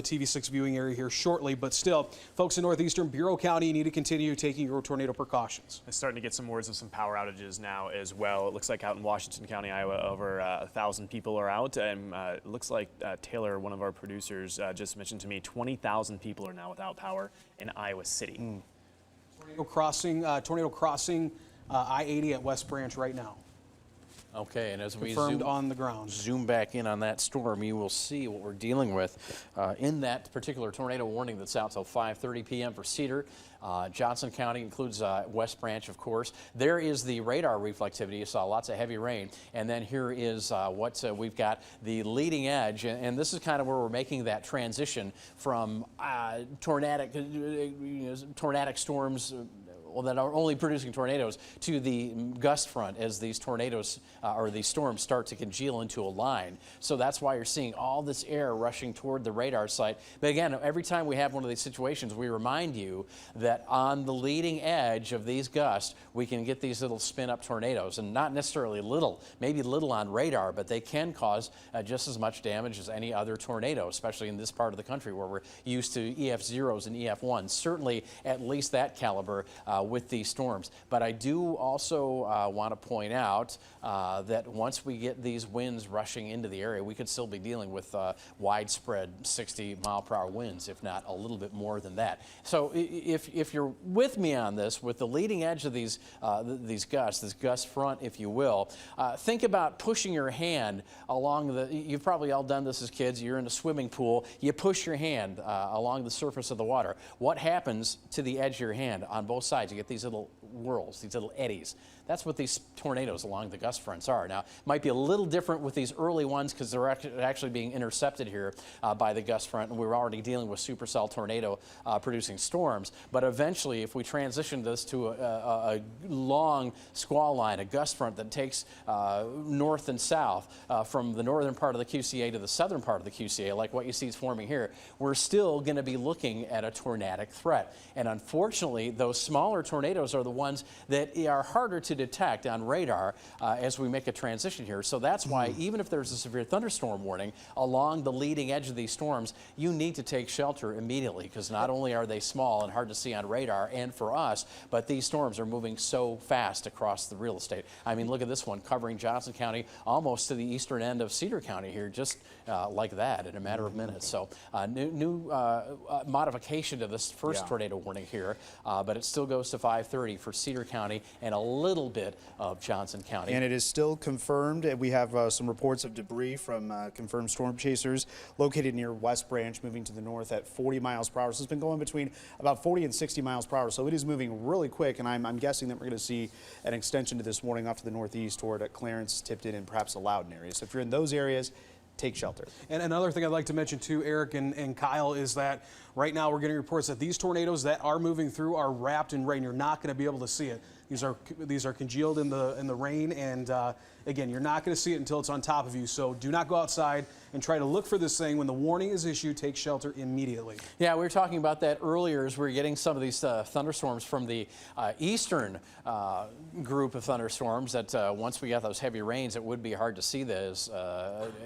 TV6 viewing area here shortly. But still, folks in northeastern Bureau County, you need to continue taking your tornado precautions. I'm starting to get some words of some power outages now as well. It looks like out in Washington County, Iowa, over 1,000 people are out. And it looks like Taylor, one of our producers, just mentioned to me 20,000 people are now without power in Iowa City. Tornado crossing I-80 at West Branch right now. Okay, and as we confirmed on the ground. zoom back in on that storm, you will see what we're dealing with in that particular tornado warning that's out till 5:30 p.m. for Cedar. Johnson County includes West Branch, of course. There is the radar reflectivity. You saw lots of heavy rain. And then here is what we've got, the leading edge. And this is kind of where we're making that transition from tornadic storms that are only producing tornadoes to the gust front as these tornadoes or these storms start to congeal into a line. So that's why you're seeing all this air rushing toward the radar site. But again, every time we have one of these situations, we remind you that on the leading edge of these gusts, we can get these little spin-up tornadoes, and not necessarily little, maybe little on radar, but they can cause just as much damage as any other tornado, especially in this part of the country where we're used to EF0s and EF1s. Certainly at least that caliber with these storms. But I do also want to point out that once we get these winds rushing into the area, we could still be dealing with widespread 60-mile-per-hour winds, if not a little bit more than that. So if you're with me on this, with the leading edge of these gusts, this gust front, if you will, think about pushing your hand along the, you've probably all done this as kids, you're in a swimming pool, you push your hand along the surface of the water. What happens to the edge of your hand on both sides? You get these little whirls, these little eddies. That's what these tornadoes along the gust fronts are. Now, it might be a little different with these early ones because they're actually being intercepted here by the gust front, and we're already dealing with supercell tornado producing storms. But eventually, if we transition this to a long squall line, a gust front that takes north and south from the northern part of the QCA to the southern part of the QCA, like what you see is forming here, we're still going to be looking at a tornadic threat. And unfortunately, those smaller tornadoes are the ones that are harder to detect on radar as we make a transition here. So that's why even if there's a severe thunderstorm warning along the leading edge of these storms, you need to take shelter immediately, because not only are they small and hard to see on radar and for us, but these storms are moving so fast across the real estate. I mean, look at this one covering Johnson County almost to the eastern end of Cedar County here, just like that in a matter of minutes. So new modification to this first tornado warning here, but it still goes to 5:30 for Cedar County and a little bit of Johnson County. And it is still confirmed. We have some reports of debris from confirmed storm chasers located near West Branch, moving to the north at 40 miles per hour. So it's been going between about 40 and 60 miles per hour. So it is moving really quick, and I'm guessing that we're going to see an extension to this warning off to the northeast toward Clarence, Tipton, and perhaps a Loudon area. So if you're in those areas, take shelter. And another thing I'd like to mention too, Eric and Kyle, is that right now we're getting reports that these tornadoes that are moving through are wrapped in rain. You're not going to be able to see it. These are congealed in the rain, and again, you're not going to see it until it's on top of you. So do not go outside and try to look for this thing. When the warning is issued, take shelter immediately. Yeah, we were talking about that earlier as we were getting some of these thunderstorms from the eastern group of thunderstorms that once we got those heavy rains, it would be hard to see those.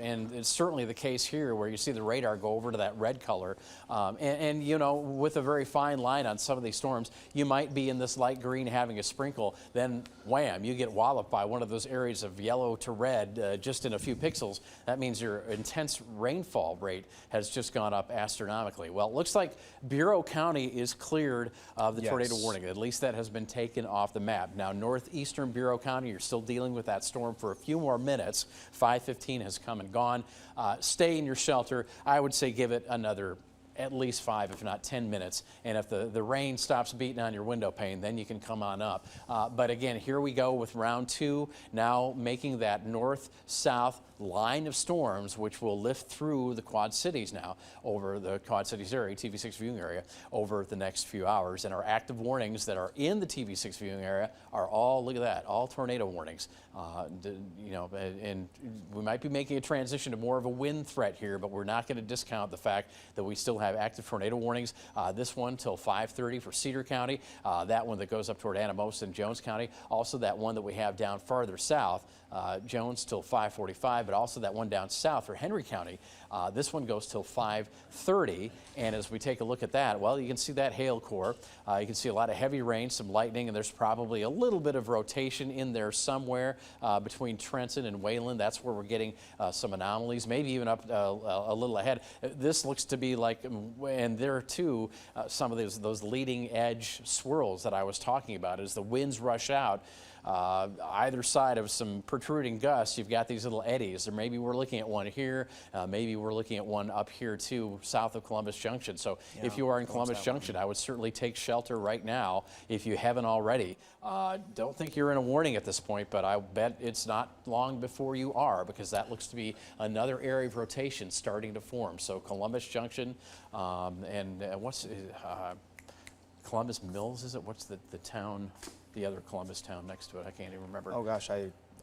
And it's certainly the case here where you see the radar go over to that red color. And you know, with a very fine line on some of these storms, you might be in this light green having a sprinkle, then wham, you get walloped by one of those areas of yellow to red just in a few pixels. That means your intense rainfall rate has just gone up astronomically. Well, it looks like Bureau County is cleared of the tornado warning. At least that has been taken off the map. Now, northeastern Bureau County, you're still dealing with that storm for a few more minutes. 5:15 has come and gone. Stay in your shelter. I would say give it another at least 5, if not 10 minutes. And if the rain stops beating on your window pane, then you can come on up. But again, here we go with round 2, now making that north-south line of storms, which will lift through the Quad Cities now, over the Quad Cities area, TV6 viewing area, over the next few hours. And our active warnings that are in the TV6 viewing area are all, look at that, all tornado warnings. You know, and we might be making a transition to more of a wind threat here, but we're not going to discount the fact that we still have active tornado warnings. This one till 5:30 for Cedar County, that one that goes up toward Anamosa and Jones County, also that one that we have down farther south, Jones till 5:45, but also that one down south for Henry County. This one goes till 5:30, and as we take a look at that, well, you can see that hail core. You can see a lot of heavy rain, some lightning, and there's probably a little bit of rotation in there somewhere between Trenton and Wayland. That's where we're getting some anomalies, maybe even up a little ahead. This looks to be like, and there too, some of those leading edge swirls that I was talking about as the winds rush out. either side of some protruding gusts, you've got these little eddies. Or maybe we're looking at one here. Maybe we're looking at one up here too, south of Columbus Junction. So if you are in Columbus Junction, I would certainly take shelter right now if you haven't already. Don't think you're in a warning at this point, but I bet it's not long before you are, because that looks to be another area of rotation starting to form. So Columbus Junction, and what's Columbus Mills, is it? What's the town, the other Columbus town next to it? I can't even remember. Oh gosh,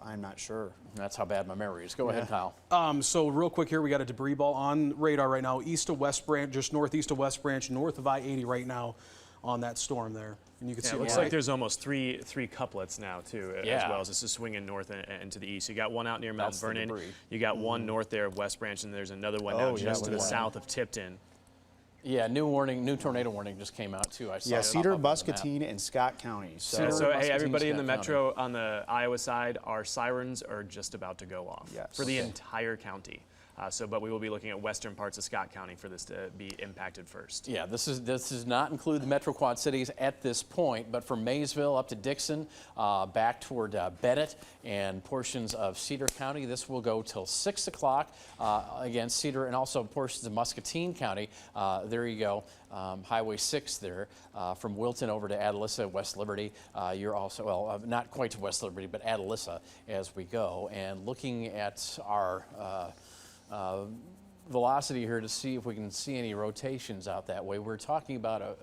I'm not sure. That's how bad my memory is. Go ahead, Kyle. So real quick here, we got a debris ball on radar right now, east of West Branch, just northeast of West Branch, north of I-80 right now on that storm there. And you can see it looks like there's almost three couplets now too, as well as this is swinging north and to the east. You got one out near Mount Vernon. You got one north there of West Branch, and there's another one now just to the south of Tipton. Yeah, new tornado warning just came out too. I saw it Cedar, pop up on the Muscatine, and Scott counties. So hey, everybody in the metro on the Iowa side, our sirens are just about to go off for the entire county. But we will be looking at western parts of Scott County for this to be impacted first. Yeah, this does not include the Metro Quad Cities at this point, but from Maysville up to Dixon, back toward Bennett and portions of Cedar County, this will go till 6 o'clock. Again, Cedar and also portions of Muscatine County. There you go. Highway 6 there, from Wilton over to Atalissa, West Liberty. You're also, well, not quite to West Liberty, but Atalissa as we go. And looking at our velocity here to see if we can see any rotations out that way. We're talking about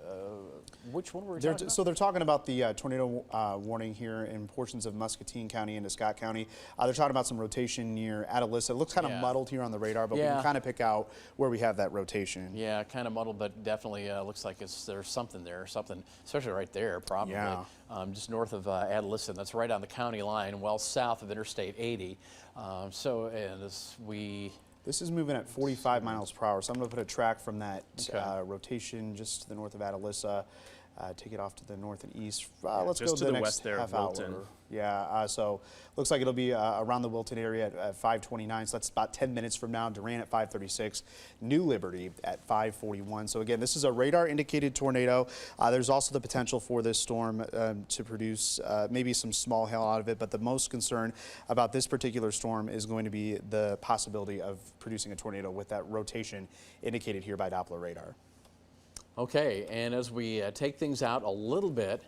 which one were we talking about? So they're talking about the tornado warning here in portions of Muscatine County into Scott County. They're talking about some rotation near Atalissa. It looks kind of muddled here on the radar, but we can kind of pick out where we have that rotation. Yeah, kind of muddled, but definitely looks like there's something there, especially right there, probably. Yeah. Just north of Atalissa. That's right on the county line, well south of Interstate 80. This is moving at 45 miles per hour, so I'm going to put a track from that rotation just to the north of Atalissa, take it off to the north and east. Let's go to the next west there half of Wilton. hour. Yeah, so looks like it'll be around the Wilton area at 5:29, so that's about 10 minutes from now. Durant at 5:36, New Liberty at 5:41. So again, this is a radar-indicated tornado. There's also the potential for this storm to produce maybe some small hail out of it, but the most concern about this particular storm is going to be the possibility of producing a tornado with that rotation indicated here by Doppler radar. Okay, and as we take things out a little bit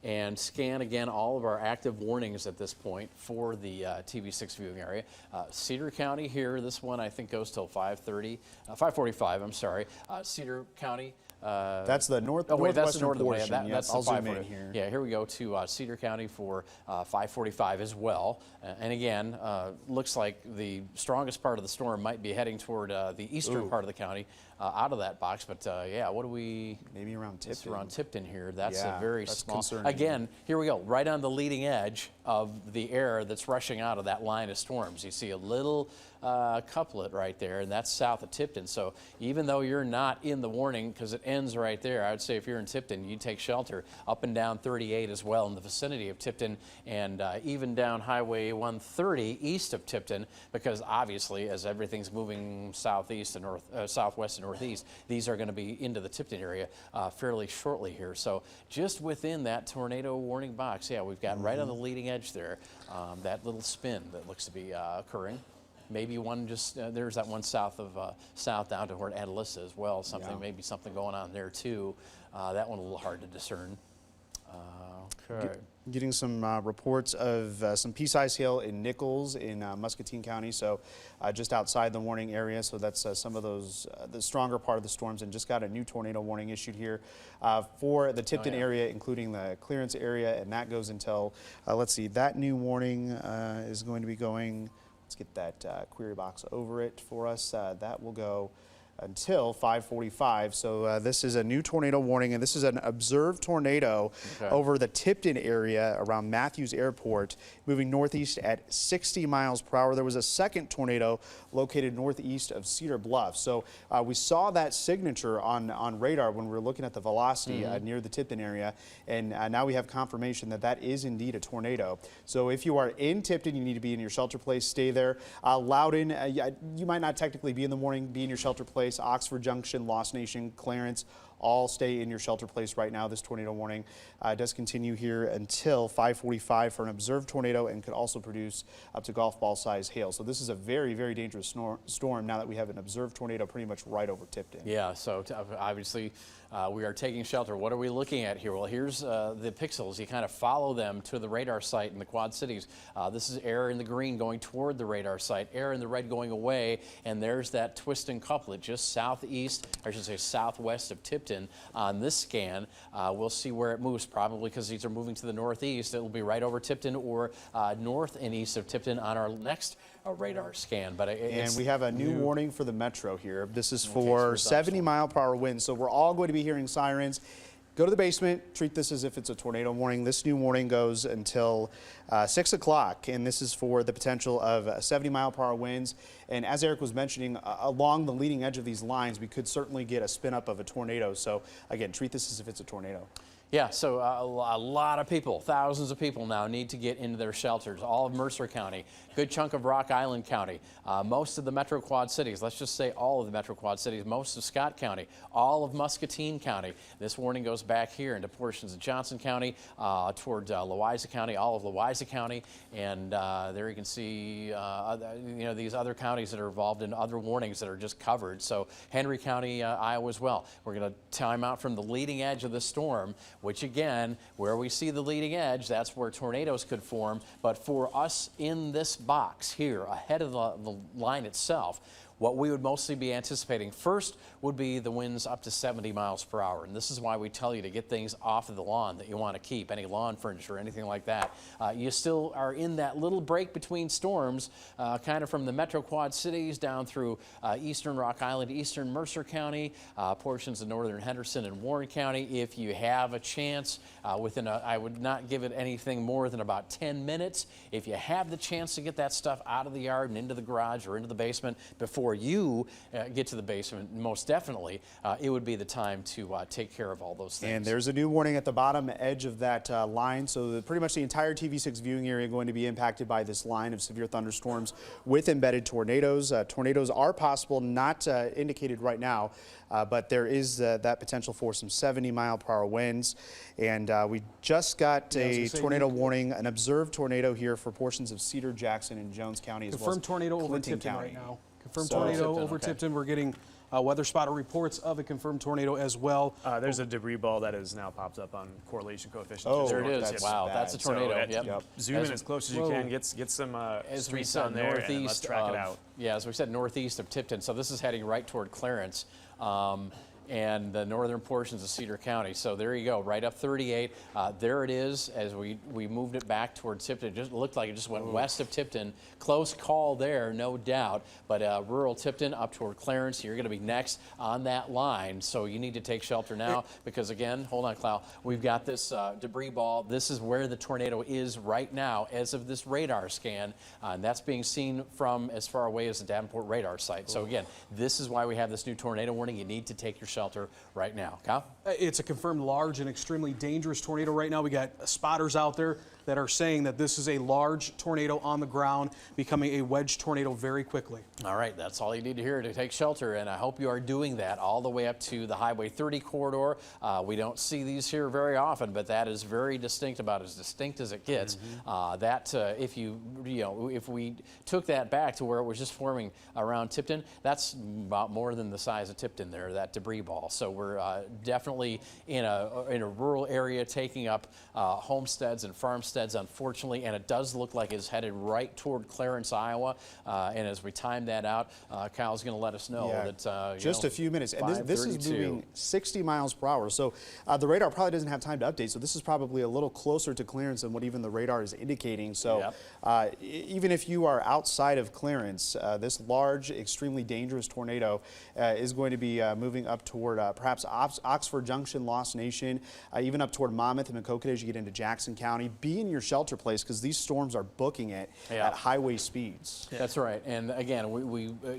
and scan again all of our active warnings at this point for the TV6 viewing area, Cedar County here, this one I think goes till 5:45, I'm sorry. Cedar County. That's the northwestern portion. That's the I'll zoom 540. in here. Yeah, here we go to Cedar County for 5:45 as well. And again, looks like the strongest part of the storm might be heading toward the eastern part of the county out of that box. But yeah, what do we? Maybe around Tipton. It's around Tipton here. That's a very small. Concerning. Again, here we go, right on the leading edge of the air that's rushing out of that line of storms. You see a little couplet right there, and that's south of Tipton. So even though you're not in the warning, because it ends right there, I would say if you're in Tipton, you take shelter up and down 38 as well in the vicinity of Tipton, and even down Highway 130 east of Tipton, because obviously as everything's moving southeast and southwest and northeast, these are going to be into the Tipton area fairly shortly here. So just within that tornado warning box, yeah, we've got right on the leading edge there, that little spin that looks to be occurring. Maybe one just, there's that one south down toward Atalissa as well. Maybe something going on there too. That one a little hard to discern. Okay. Getting some reports of some pea-sized hail in Nichols in Muscatine County, so just outside the warning area. So that's some of those, the stronger part of the storms, and just got a new tornado warning issued here for the Tipton area, including the clearance area, and that goes until, let's see, that new warning is going to be going. Let's get that query box over it for us. That will go until 5:45. So this is a new tornado warning, and this is an observed tornado over the Tipton area around Matthews Airport, moving northeast at 60 miles per hour. There was a second tornado located northeast of Cedar Bluff. So we saw that signature on radar when we were looking at the velocity near the Tipton area, and now we have confirmation that that is indeed a tornado. So if you are in Tipton, you need to be in your shelter place. Stay there. Loudon, you might not technically be in the warning, be in your shelter place. Oxford Junction, Lost Nation, Clarence, all stay in your shelter place right now. This tornado warning does continue here until 5:45 for an observed tornado and could also produce up to golf ball size hail. So this is a very, very dangerous storm now that we have an observed tornado pretty much right over Tipton. Yeah, so obviously we are taking shelter. What are we looking at here? Well, here's the pixels. You kind of follow them to the radar site in the Quad Cities. This is air in the green going toward the radar site, air in the red going away, and there's that twist and couplet just southeast, or I should say southwest of Tipton on this scan. We'll see where it moves, probably because these are moving to the northeast. It will be right over Tipton or north and east of Tipton on our next radar scan. But and we have a new warning for the metro here. This is for 70-mile-per-hour winds, so we're all going to be hearing sirens. Go to the basement, treat this as if it's a tornado warning. This new warning goes until 6 o'clock, and this is for the potential of 70-mile-per-hour winds. And as Eric was mentioning, along the leading edge of these lines, we could certainly get a spin up of a tornado. So again, treat this as if it's a tornado. Yeah, so a lot of people, thousands of people now need to get into their shelters. All of Mercer County, good chunk of Rock Island County, most of the Metro Quad Cities, let's just say all of the Metro Quad Cities, most of Scott County, all of Muscatine County. This warning goes back here into portions of Johnson County, toward Louisa County, all of Louisa County, and there you can see these other counties that are involved in other warnings that are just covered. So Henry County, Iowa as well. We're going to time out from the leading edge of the storm, which again, where we see the leading edge, that's where tornadoes could form. But for us in this box here, ahead of the line itself, what we would mostly be anticipating first would be the winds up to 70 miles per hour. And this is why we tell you to get things off of the lawn that you want to keep, any lawn furniture, anything like that. You still are in that little break between storms, kind of from the Metro Quad Cities down through eastern Rock Island, eastern Mercer County, portions of northern Henderson and Warren County. If you have a chance, I would not give it anything more than about 10 minutes. If you have the chance to get that stuff out of the yard and into the garage or into the basement before you get to the basement, most definitely, it would be the time to take care of all those things. And there's a new warning at the bottom edge of that line, so pretty much the entire TV6 viewing area going to be impacted by this line of severe thunderstorms with embedded tornadoes. Tornadoes are possible, not indicated right now, but there is that potential for some 70-mile-per-hour winds. And we just got a tornado warning, an observed tornado here for portions of Cedar, Jackson, and Jones County, as well as confirmed tornado over Clinton Tipton County. right now. Confirmed tornado over Tipton. We're getting weather spotter reports of a confirmed tornado as well. There's a debris ball that has now popped up on correlation coefficient. Oh, there it is. Wow, that's a tornado. So zoom in as close as you can. Get some streets on there, and let's track it out. Yeah, as we said, northeast of Tipton. So this is heading right toward Clarence. And the northern portions of Cedar County. So there you go, right up 38. There it is as we moved it back towards Tipton. It just looked like it just went west of Tipton. Close call there, no doubt. But rural Tipton up toward Clarence, you're going to be next on that line. So you need to take shelter now because, again, hold on, Clow, we've got this debris ball. This is where the tornado is right now as of this radar scan. And that's being seen from as far away as the Davenport radar site. So, again, this is why we have this new tornado warning. You need to take your shelter right now. Kyle? It's a confirmed large and extremely dangerous tornado right now. We got spotters out there that are saying that this is a large tornado on the ground, becoming a wedge tornado very quickly. All right, that's all you need to hear to take shelter, and I hope you are doing that all the way up to the Highway 30 corridor. We don't see these here very often, but that is very distinct, about as distinct as it gets. If we took that back to where it was just forming around Tipton, that's about more than the size of Tipton there, that debris ball. So we're definitely in a rural area taking up homesteads and farmsteads, unfortunately, and it does look like it's headed right toward Clarence, Iowa. And as we time that out, Kyle's going to let us know that just a few minutes. And this is moving 60 miles per hour. So the radar probably doesn't have time to update. So this is probably a little closer to Clarence than what even the radar is indicating. So even if you are outside of Clarence, this large, extremely dangerous tornado is going to be moving up toward perhaps Oxford Junction, Lost Nation, even up toward Monmouth and Maquoketa as you get into Jackson County. Be in your shelter place because these storms are booking it at highway speeds. That's right. And again,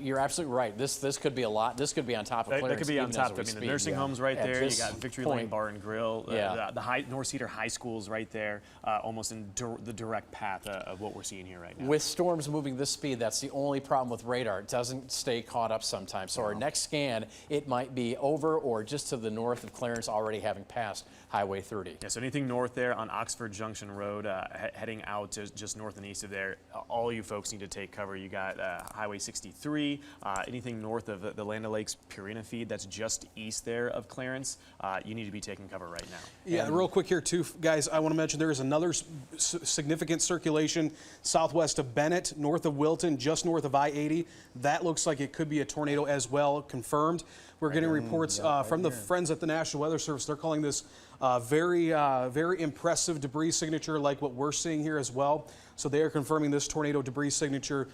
you're absolutely right. This could be a lot. This could be on top of Clarence. That could be on top of it. I mean, the nursing homes right there. You got Victory Lane Bar and Grill. The North Cedar High School's right there, almost in the direct path of what we're seeing here right now. With storms moving this speed, that's the only problem with radar. It doesn't stay caught up sometimes. So our next scan, it might be over or just to the north of Clarence, already having passed Highway 30. Yeah, so anything north there on Oxford Junction Road, heading out to just north and east of there, all you folks need to take cover. You got Highway 63, anything north of the Land O'Lakes Purina feed that's just east there of Clarence, you need to be taking cover right now. Yeah, real quick here too, guys, I want to mention there is another significant circulation southwest of Bennett, north of Wilton, just north of I-80. That looks like it could be a tornado as well, confirmed. We're getting reports from the friends at the National Weather Service. They're calling this very impressive debris signature like what we're seeing here as well. So they are confirming this tornado debris signature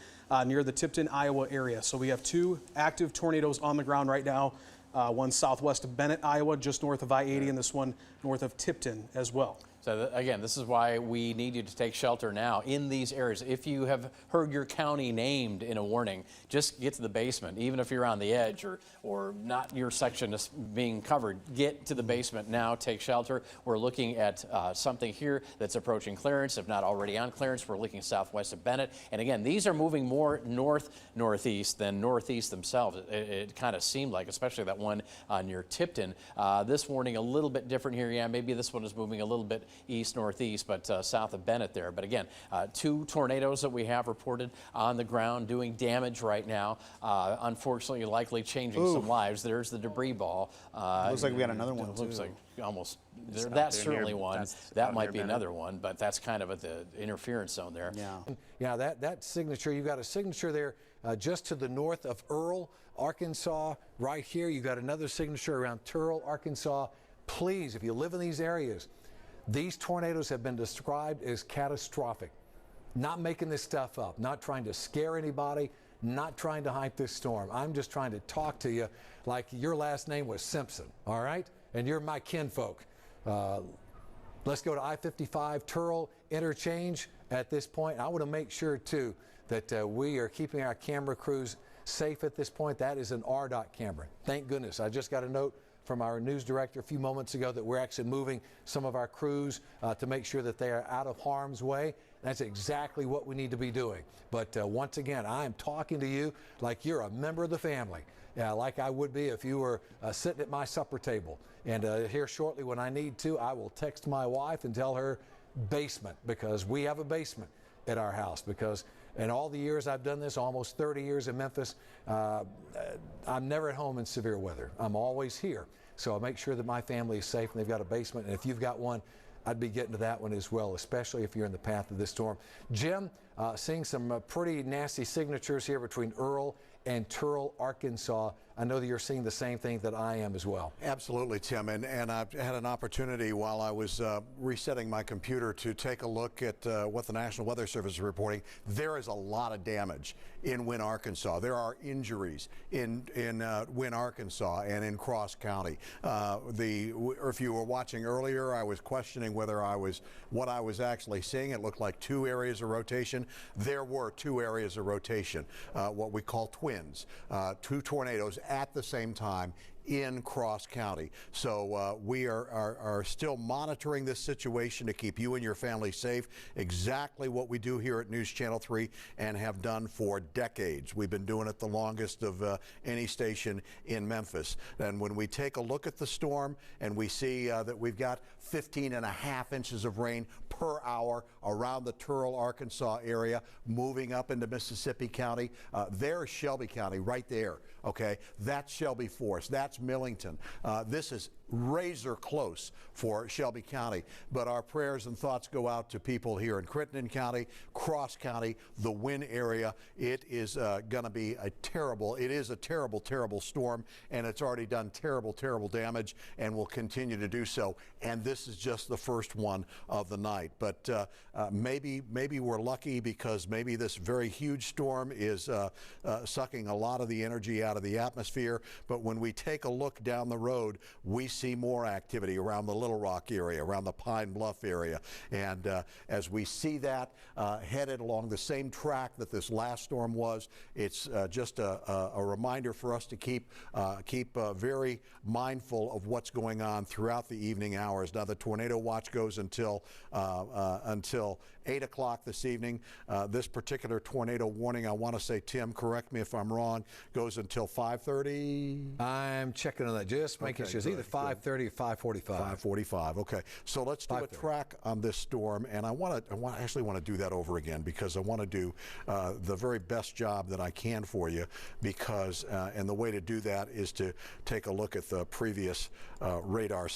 near the Tipton, Iowa area. So we have 2 active tornadoes on the ground right now. One southwest of Bennett, Iowa, just north of I-80, and this one north of Tipton as well. So again, this is why we need you to take shelter now in these areas. If you have heard your county named in a warning, just get to the basement. Even if you're on the edge or not your section is being covered, get to the basement now, take shelter. We're looking at something here that's approaching Clarence. If not already on Clarence, we're looking southwest of Bennett. And again, these are moving more northeast than northeast themselves. It kind of seemed like, especially that one near Tipton. This warning a little bit different here. Yeah, maybe this one is moving a little bit east-northeast, but south of Bennett there. But again, 2 tornadoes that we have reported on the ground doing damage right now. Unfortunately, likely changing some lives. There's the debris ball. Looks like we got another one, too. Looks like almost. That's certainly one. That might be another one, but that's kind of at the interference zone there. Yeah, that signature, you've got a signature there just to the north of Earl, Arkansas. Right here, you've got another signature around Turl, Arkansas. Please, if you live in these areas, these tornadoes have been described as catastrophic. Not making this stuff up, not trying to scare anybody, not trying to hype this storm. I'm just trying to talk to you like your last name was Simpson, all right? And you're my kinfolk. Let's go to I-55 Turl interchange at this point. I want to make sure, too, that we are keeping our camera crews safe at this point. That is an RDOT camera. Thank goodness. I just got a note from our news director a few moments ago that we're actually moving some of our crews to make sure that they are out of harm's way. That's exactly what we need to be doing. But once again, I am talking to you like you're a member of the family, like I would be if you were sitting at my supper table. And here shortly, when I need to, I will text my wife and tell her basement, because we have a basement at our house. Because in all the years I've done this, almost 30 years in Memphis, I'm never at home in severe weather. I'm always here. So I make sure that my family is safe and they've got a basement. And if you've got one, I'd be getting to that one as well, especially if you're in the path of this storm. Jim, seeing some pretty nasty signatures here between Earl and Turl, Arkansas. I know that you're seeing the same thing that I am as well. Absolutely, Tim, and I've had an opportunity while I was resetting my computer to take a look at what the National Weather Service is reporting. There is a lot of damage in Wynne, Arkansas. There are injuries in Wynne, Arkansas, and in Cross County. If you were watching earlier, I was questioning what I was actually seeing. It looked like 2 areas of rotation. There were 2 areas of rotation, what we call twins, 2 tornadoes at the same time in Cross County. So we are still monitoring this situation to keep you and your family safe. Exactly what we do here at News Channel 3 and have done for decades. We've been doing it the longest of any station in Memphis. And when we take a look at the storm and we see that we've got 15.5 inches of rain per hour around the Turl, Arkansas area, moving up into Mississippi County. There's Shelby County right there, okay? That's Shelby Forest. That's Millington. This is razor close for Shelby County, but our prayers and thoughts go out to people here in Crittenden County, Cross County, the Wynne area. It is going to be a terrible storm, and it's already done terrible damage and will continue to do so. And this is just the first one of the night. But maybe we're lucky, because maybe this very huge storm is sucking a lot of the energy out of the atmosphere. But when we take a look down the road, we see more activity around the Little Rock area, around the Pine Bluff area. And as we see that headed along the same track that this last storm was, it's just a reminder for us to keep very mindful of what's going on throughout the evening hours. Now, the tornado watch goes until 8 o'clock this evening. This particular tornado warning, I want to say, Tim, correct me if I'm wrong, goes until 5:30? I'm checking on that, just making sure. It's either 5:30 or 5:45. 5:45. Okay. So let's do a track on this storm, and I actually want to do that over again because I want to do the very best job that I can for you. Because and the way to do that is to take a look at the previous radar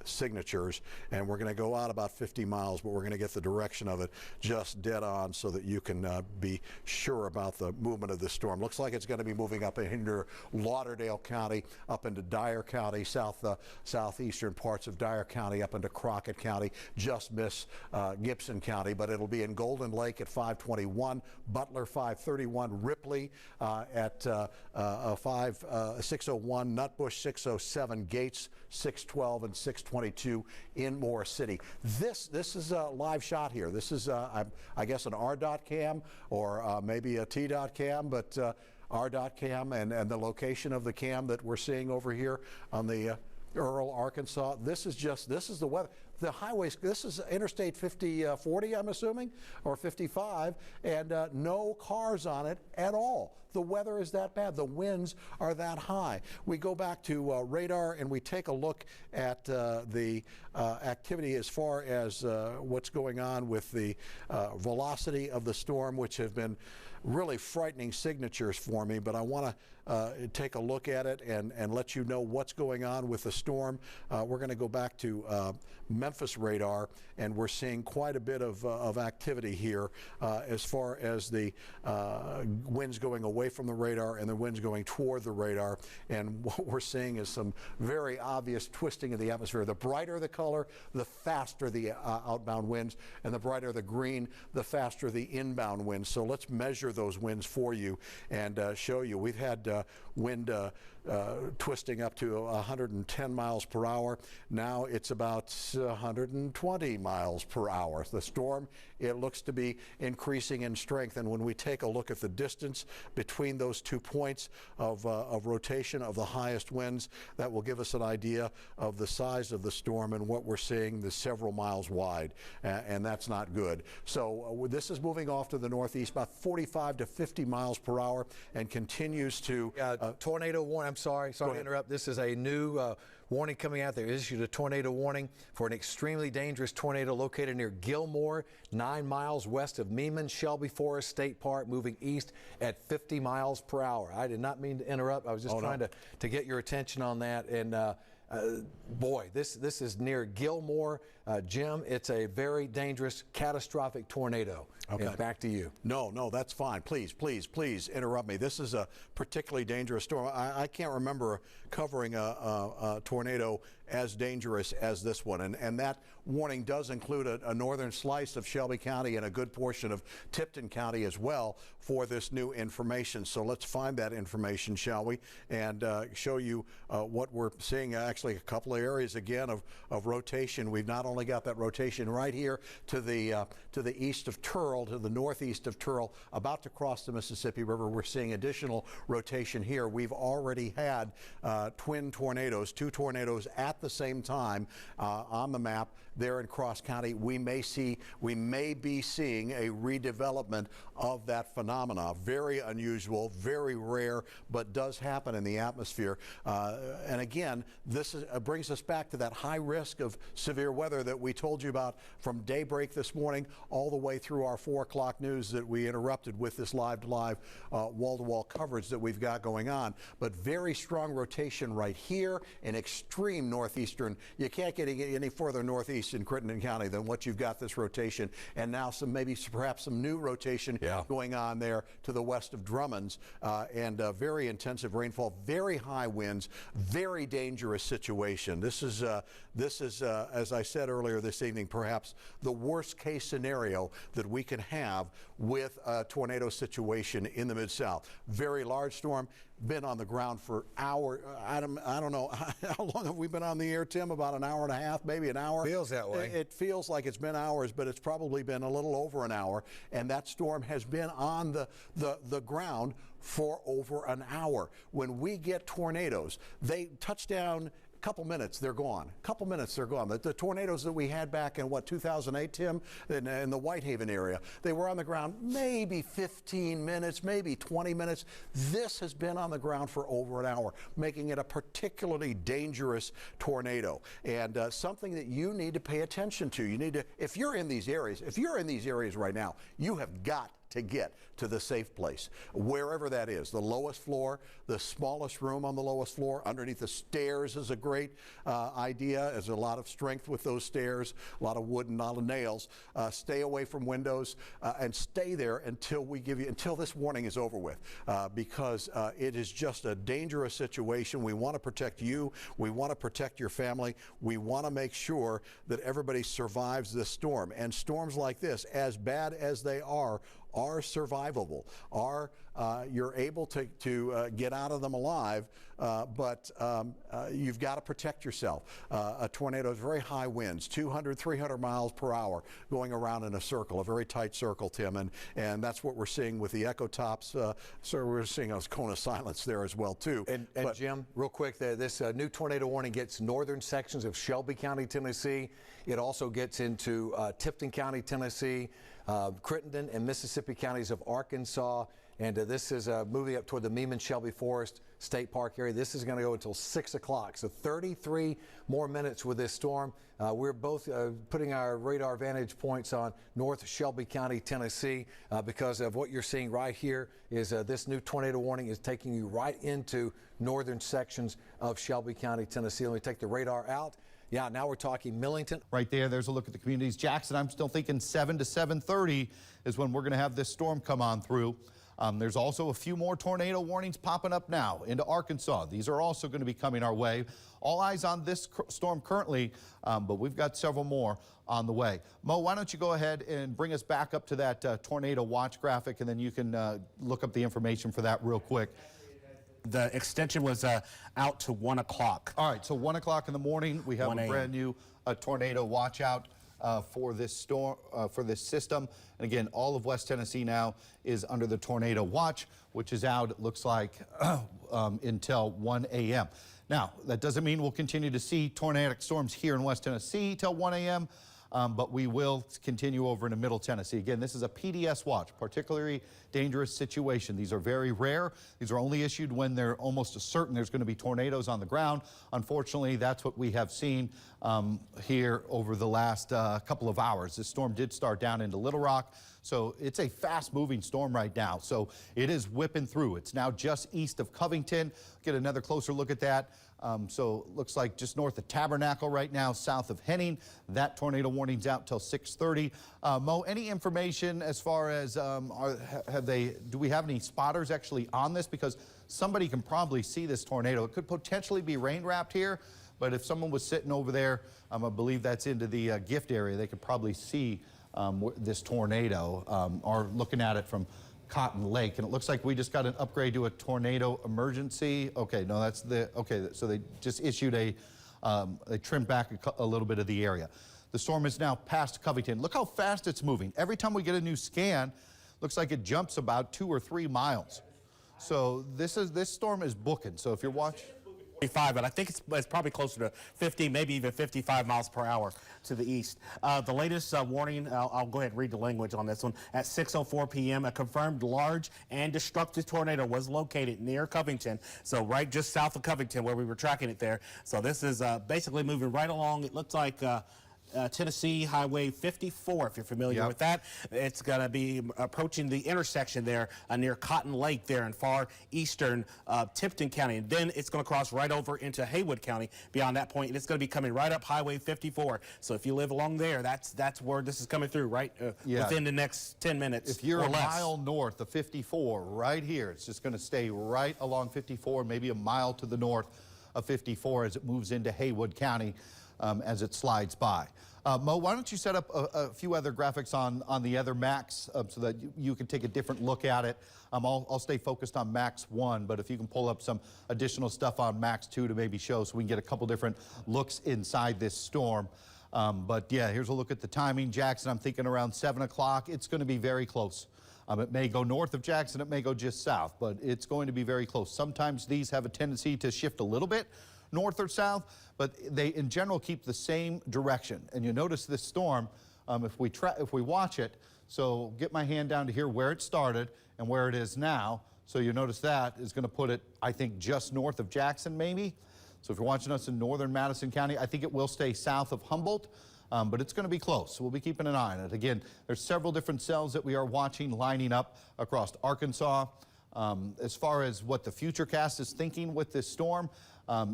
signatures, and we're going to go out about 50 miles, but we're going to get the direction of it just dead on so that you can be sure about the movement of the storm. Looks like it's going to be moving up into Lauderdale County, up into Dyer County, southeastern parts of Dyer County, up into Crockett County, just miss Gibson County, but it'll be in Golden Lake at 521, Butler 531, Ripley at 601, Nutbush 607, Gates 612, and 622 in Moore City. This is a live shot here. This is I guess an R.dot cam or maybe a T.dot cam, but R.dot cam and the location of the cam that we're seeing over here on the Earl, Arkansas. This is the weather. The highways, this is Interstate 40, I'm assuming, or 55, and no cars on it at all. The weather is that bad. The winds are that high. We go back to radar and we take a look at the activity as far as what's going on with the velocity of the storm, which have been really frightening signatures for me, but I want to take a look at it and let you know what's going on with the storm. We're going to go back to Memphis radar, and we're seeing quite a bit of activity here as far as the winds going away from the radar and the winds going toward the radar. And what we're seeing is some very obvious twisting of the atmosphere. The brighter the color, the faster the outbound winds, and the brighter the green, the faster the inbound winds. So let's measure those winds for you and show you. We've had wind twisting up to 110 miles per hour. Now it's about 120 miles per hour. The storm, it looks to be increasing in strength. And when we take a look at the distance between those 2 points of rotation of the highest winds, that will give us an idea of the size of the storm and what we're seeing is several miles wide, and that's not good. So this is moving off to the northeast about 45 to 50 miles per hour and continues to tornado warning. I'm sorry to interrupt. This is a new warning coming out. They issued a tornado warning for an extremely dangerous tornado located near Gilmore, 9 miles west of Meeman Shelby Forest State Park, moving east at 50 miles per hour. I did not mean to interrupt. I was just trying to get your attention on that. And boy, this is near Gilmore. Jim, it's a very dangerous, catastrophic tornado. Okay. And back to you. No, that's fine. Please interrupt me. This is a particularly dangerous storm. I can't remember covering a tornado as dangerous as this one. And that warning does include a northern slice of Shelby County and a good portion of Tipton County as well for this new information. So let's find that information, shall we, and show you what we're seeing. Actually, a couple of areas again of rotation. We've not only got that rotation right here to the east of Turl, to the northeast of Turl, about to cross the Mississippi River. We're seeing additional rotation here. We've already had twin tornadoes, 2 tornadoes at the same time on the map there in Cross County. We may be seeing a redevelopment of that phenomena. Very unusual, very rare, but does happen in the atmosphere. And again, this brings us back to that high risk of severe weather that we told you about from daybreak this morning all the way through our 4 o'clock news that we interrupted with this live-to-live wall-to-wall coverage that we've got going on. But very strong rotation right here in extreme northeastern. You can't get any further northeast in Crittenden County than what you've got this rotation, and now perhaps some new rotation going on there to the west of Drummonds, and very intensive rainfall, very high winds, very dangerous situation. This is as I said earlier this evening, perhaps the worst case scenario that we can have with a tornado situation in the Mid-South. Very large storm. Been on the ground for hours. I don't know how long have we been on the air, Tim? About an hour and a half, maybe an hour. Feels that way. It feels like it's been hours, but it's probably been a little over an hour. And that storm has been on the ground for over an hour. When we get tornadoes, they touch down couple minutes, they're gone. Couple minutes, they're gone. The tornadoes that we had back in, what, 2008, Tim, in the Whitehaven area, they were on the ground maybe 15 minutes, maybe 20 minutes. This has been on the ground for over an hour, making it a particularly dangerous tornado, and something that you need to pay attention to. You need to, if you're in these areas right now, you have got to get to the safe place, wherever that is. The lowest floor, the smallest room on the lowest floor, underneath the stairs is a great idea. There's a lot of strength with those stairs, a lot of wood and a lot of nails. Stay away from windows and stay there until this warning is over with, because it is just a dangerous situation. We want to protect you. We want to protect your family. We want to make sure that everybody survives this storm. And storms like this, as bad as they are survivable, you're able to get out of them alive, but you've got to protect yourself. A tornado is very high winds, 200, 300 miles per hour going around in a circle, a very tight circle, Tim, and that's what we're seeing with the echo tops. So we're seeing a cone of silence there as well, too. And Jim, real quick, this new tornado warning gets northern sections of Shelby County, Tennessee. It also gets into Tipton County, Tennessee, Crittenden and Mississippi counties of Arkansas, and this is moving up toward the Meeman-Shelby Forest State Park area. This is going to go until 6 o'clock, so 33 more minutes with this storm. We're both putting our radar vantage points on North Shelby County, Tennessee, because of what you're seeing right here is this new tornado warning is taking you right into northern sections of Shelby County, Tennessee. Let me take the radar out. Yeah, now we're talking Millington. Right there's a look at the communities. Jackson, I'm still thinking 7 to 7:30 is when we're going to have this storm come on through. There's also a few more tornado warnings popping up now into Arkansas. These are also going to be coming our way. All eyes on this storm currently, but we've got several more on the way. Mo, why don't you go ahead and bring us back up to that tornado watch graphic, and then you can look up the information for that real quick. The extension was out to 1 o'clock. All right, so 1 o'clock in the morning, we have a brand new tornado watch out for this storm, for this system. And again, all of West Tennessee now is under the tornado watch, which is out, it looks like, until 1 a.m. Now, that doesn't mean we'll continue to see tornadic storms here in West Tennessee till 1 a.m., but we will continue over into Middle Tennessee. Again, this is a PDS watch, particularly dangerous situation. These are very rare. These are only issued when they're almost certain there's going to be tornadoes on the ground. Unfortunately, that's what we have seen here over the last couple of hours. This storm did start down into Little Rock, so it's a fast-moving storm right now. So it is whipping through. It's now just east of Covington. Get another closer look at that. So it looks like just north of Tabernacle right now, south of Henning. That tornado warning's out till 6:30. Mo, any information as far as do we have any spotters actually on this? Because somebody can probably see this tornado. It could potentially be rain wrapped here, but if someone was sitting over there, I believe that's into the gift area, they could probably see this tornado, or looking at it from Cotton Lake. And it looks like we just got an upgrade to a tornado emergency. Okay, no, that's so they just issued they trimmed back a little bit of the area. The storm is now past Covington. Look how fast it's moving. Every time we get a new scan, looks like it jumps about 2 or 3 miles. So this storm is booking. So if you're watching, 45, but I think it's probably closer to 50, maybe even 55 miles per hour to the east. The latest warning, I'll go ahead and read the language on this one. At 6:04 p.m., a confirmed large and destructive tornado was located near Covington, so right just south of Covington where we were tracking it there. So this is basically moving right along. It looks like Tennessee Highway 54, if you're familiar with that. It's going to be approaching the intersection there near Cotton Lake there in far eastern Tipton County. And then it's going to cross right over into Haywood County beyond that point, and it's going to be coming right up Highway 54. So if you live along there, that's where this is coming through, right within the next 10 minutes. If you're a mile north of 54 right here, it's just going to stay right along 54, maybe a mile to the north of 54 as it moves into Haywood County. As it slides by. Mo, why don't you set up a few other graphics on the other Max so that you can take a different look at it. I'll stay focused on Max 1, but if you can pull up some additional stuff on Max 2 to maybe show so we can get a couple different looks inside this storm. But yeah, here's a look at the timing. Jackson, I'm thinking around 7 o'clock. It's going to be very close. It may go north of Jackson, it may go just south, but it's going to be very close. Sometimes these have a tendency to shift a little bit north or south, but they in general keep the same direction. And you notice this storm, if we watch it, so get my hand down to here where it started and where it is now. So you notice that is going to put it, I think, just north of Jackson maybe. So if you're watching us in northern Madison County, I think it will stay south of Humboldt, but it's going to be close. So we'll be keeping an eye on it. Again, there's several different cells that we are watching lining up across Arkansas. As far as what the Futurecast is thinking with this storm,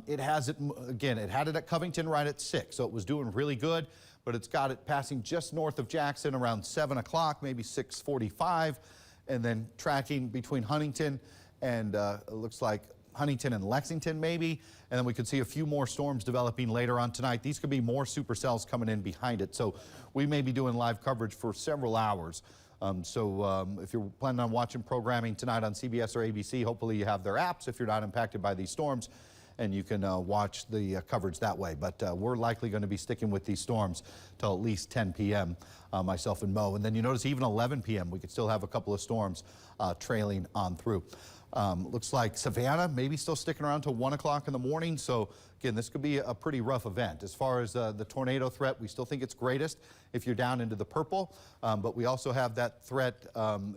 it has it, again, it had it at Covington right at 6, so it was doing really good, but it's got it passing just north of Jackson around 7 o'clock, maybe 6:45, and then tracking between Huntington and it looks like Huntington and Lexington maybe, and then we could see a few more storms developing later on tonight. These could be more supercells coming in behind it, so we may be doing live coverage for several hours. If you're planning on watching programming tonight on CBS or ABC, hopefully you have their apps if you're not impacted by these storms, and you can watch the coverage that way. But we're likely going to be sticking with these storms till at least 10 p.m., myself and Mo. And then you notice even 11 p.m., we could still have a couple of storms trailing on through. Looks like Savannah maybe still sticking around till 1 o'clock in the morning. So again, this could be a pretty rough event. As far as the tornado threat, we still think it's greatest if you're down into the purple. But we also have that threat,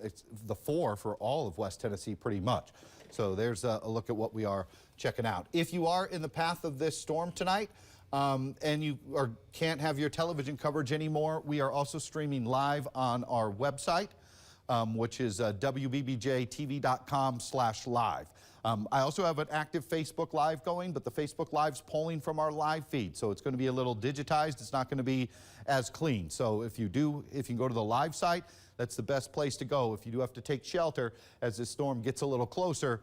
it's the 4 for all of West Tennessee pretty much. So there's a look at what we are checking out. If you are in the path of this storm tonight, and you can't have your television coverage anymore, we are also streaming live on our website, which is WBBJTV.com/live. I also have an active Facebook Live going, but the Facebook Live's pulling from our live feed, so it's going to be a little digitized. It's not going to be as clean. So if you can go to the live site, that's the best place to go. If you do have to take shelter as this storm gets a little closer,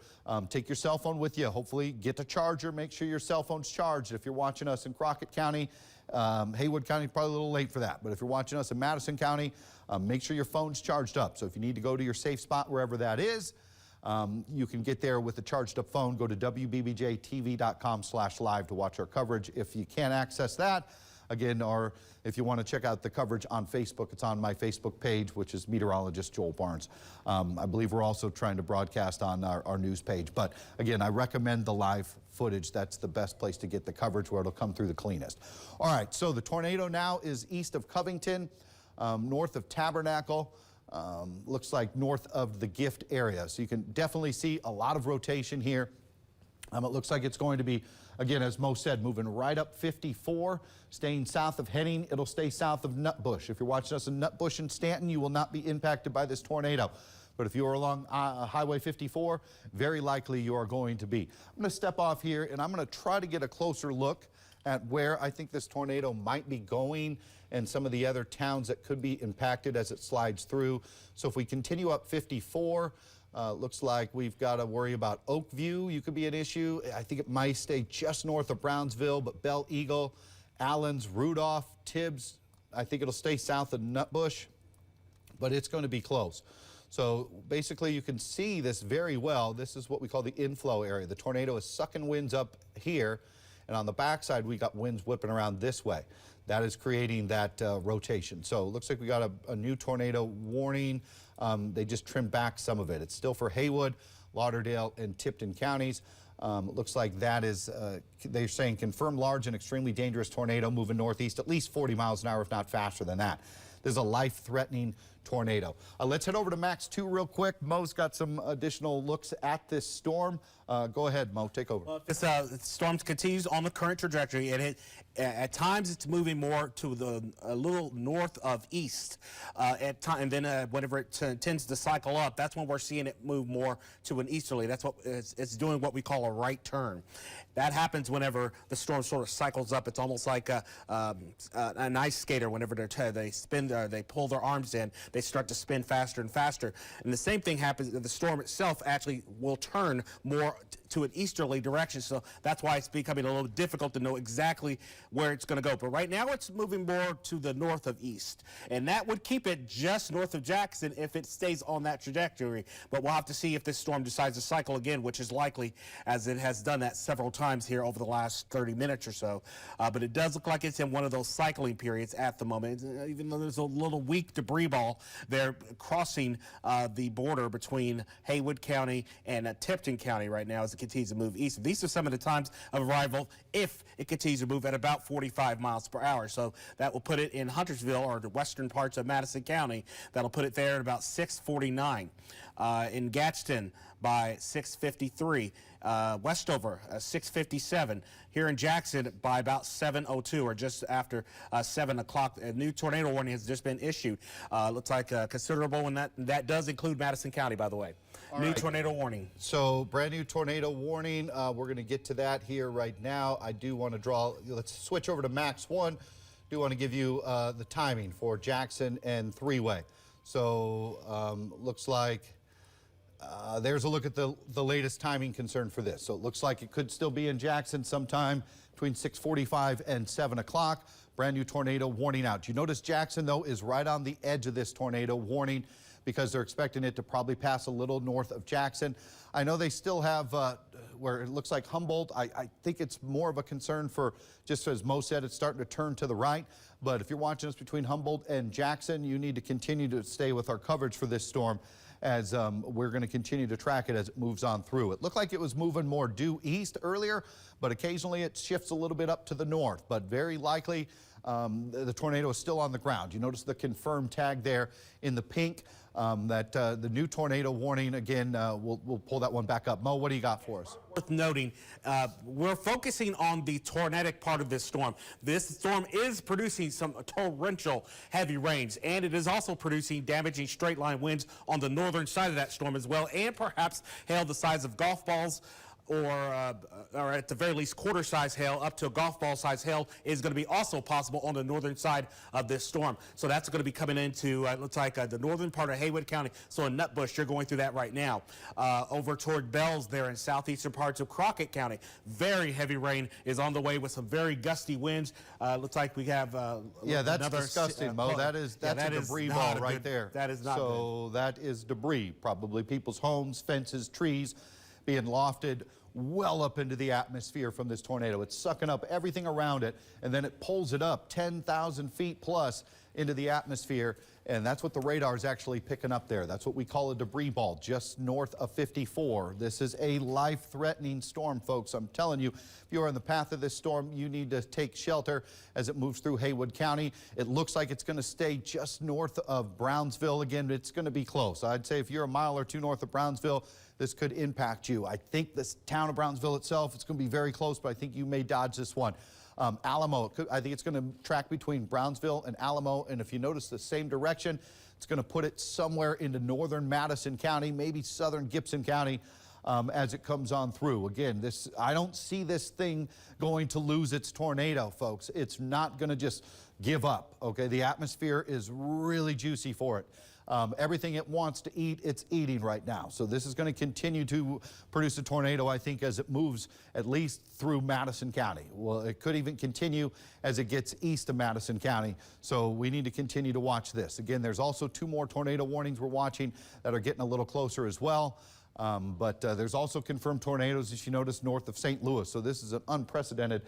take your cell phone with you. Hopefully get a charger. Make sure your cell phone's charged. If you're watching us in Crockett County, Haywood County, probably a little late for that. But if you're watching us in Madison County, make sure your phone's charged up. So if you need to go to your safe spot, wherever that is, you can get there with a charged up phone. Go to WBBJTV.com/live to watch our coverage. If you can't access that, again, or if you want to check out the coverage on Facebook, it's on my Facebook page, which is meteorologist Joel Barnes. I believe we're also trying to broadcast on our news page. But again, I recommend the live footage. That's the best place to get the coverage where it'll come through the cleanest. All right, so the tornado now is east of Covington, north of Tabernacle. Looks like north of the Gift area. So you can definitely see a lot of rotation here. It looks like it's going to be, again, as Mo said, moving right up 54, staying south of Henning. It'll stay south of Nutbush. If you're watching us in Nutbush and Stanton, you will not be impacted by this tornado. But if you are along Highway 54, very likely you are going to be. I'm going to step off here, and I'm going to try to get a closer look at where I think this tornado might be going and some of the other towns that could be impacted as it slides through. So if we continue up 54, looks like we've got to worry about Oakview. You could be an issue. I think it might stay just north of Brownsville, but Belle Eagle, Allens, Rudolph, Tibbs, I think it'll stay south of Nutbush, but it's going to be close. So basically you can see this very well. This is what we call the inflow area. The tornado is sucking winds up here, and on the backside we got winds whipping around this way. That is creating that rotation. So it looks like we got a new tornado warning. They just trimmed back some of it. It's still for Haywood, Lauderdale, and Tipton counties. Looks like that is, they're saying confirmed large and extremely dangerous tornado moving northeast at least 40 miles an hour, if not faster than that. This is a life-threatening tornado. Let's head over to Max 2 real quick. Mo's got some additional looks at this storm. Go ahead, Mo, take over. Well, this storm continues on the current trajectory, and at times it's moving more to a little north of east. And then whenever it tends to cycle up, that's when we're seeing it move more to an easterly. That's what it's doing, what we call a right turn. That happens whenever the storm sort of cycles up. It's almost like an ice skater. Whenever they spin, they pull their arms in, they start to spin faster and faster. And the same thing happens. The storm itself actually will turn more to an easterly direction, so that's why it's becoming a little difficult to know exactly where it's going to go. But right now it's moving more to the north of east, and that would keep it just north of Jackson if it stays on that trajectory. But we'll have to see if this storm decides to cycle again, which is likely, as it has done that several times here over the last 30 minutes or so. But it does look like it's in one of those cycling periods at the moment, even though there's a little weak debris ball They're crossing the border between Haywood County and Tipton County right now as it continues to move east. These are some of the times of arrival if it continues to move at about 45 miles per hour. So that will put it in Huntersville, or the western parts of Madison County. That'll put it there at about 6:49. In Gadsden by 6:53. Westover 6:57. Here in Jackson by about 7:02, or just after 7 o'clock. A new tornado warning has just been issued. Looks like considerable, and that does include Madison County, by the way. New tornado warning. So brand new tornado warning. We're going to get to that here right now. I do want to let's switch over to Max 1. Do want to give you the timing for Jackson and Three-Way. So looks like there's a look at the latest timing concern for this. So it looks like it could still be in Jackson sometime between 6:45 and 7 o'clock. Brand new tornado warning out. You notice Jackson, though, is right on the edge of this tornado warning because they're expecting it to probably pass a little north of Jackson. I know they still have where it looks like Humboldt. I think it's more of a concern for, just as Mo said, it's starting to turn to the right. But if you're watching us between Humboldt and Jackson, you need to continue to stay with our coverage for this storm, as we're going to continue to track it as it moves on through. It looked like it was moving more due east earlier, but occasionally it shifts a little bit up to the north. But very likely the tornado is still on the ground. You notice the confirmed tag there in the pink, that the new tornado warning. Again, we'll pull that one back up. Mo, what do you got for us? Worth noting, we're focusing on the tornadic part of this storm. This storm is producing some torrential heavy rains, and it is also producing damaging straight line winds on the northern side of that storm as well, and perhaps hail the size of golf balls, or at the very least quarter-size hail up to a golf ball size hail is going to be also possible on the northern side of this storm. So that's going to be coming into, looks like the northern part of Haywood County. So in Nutbush, you're going through that right now. Over toward Bells there in southeastern parts of Crockett County, very heavy rain is on the way with some very gusty winds. Looks like we have yeah, that's disgusting, Mo. That's a debris ball right there. That is not so good. That is debris, probably people's homes, fences, trees, being lofted well up into the atmosphere from this tornado. It's sucking up everything around it, and then it pulls it up 10,000 feet plus into the atmosphere, and that's what the radar is actually picking up there. That's what we call a debris ball just north of 54. This is a life-threatening storm, folks. I'm telling you, if you are in the path of this storm, you need to take shelter as it moves through Haywood County. It looks like it's going to stay just north of Brownsville. Again, it's going to be close. I'd say if you're a mile or two north of Brownsville, this could impact you. I think this town of Brownsville itself, it's going to be very close, but I think you may dodge this one. Alamo, I think it's going to track between Brownsville and Alamo, and if you notice the same direction, it's going to put it somewhere into northern Madison County, maybe southern Gibson County, as it comes on through. Again, I don't see this thing going to lose its tornado, folks. It's not going to just give up, okay? The atmosphere is really juicy for it. Everything it wants to eat, it's eating right now. So this is going to continue to produce a tornado, I think, as it moves at least through Madison County. Well, it could even continue as it gets east of Madison County. So we need to continue to watch this. Again, there's also 2 more tornado warnings we're watching that are getting a little closer as well. But there's also confirmed tornadoes, as you notice, north of St. Louis. So this is an unprecedented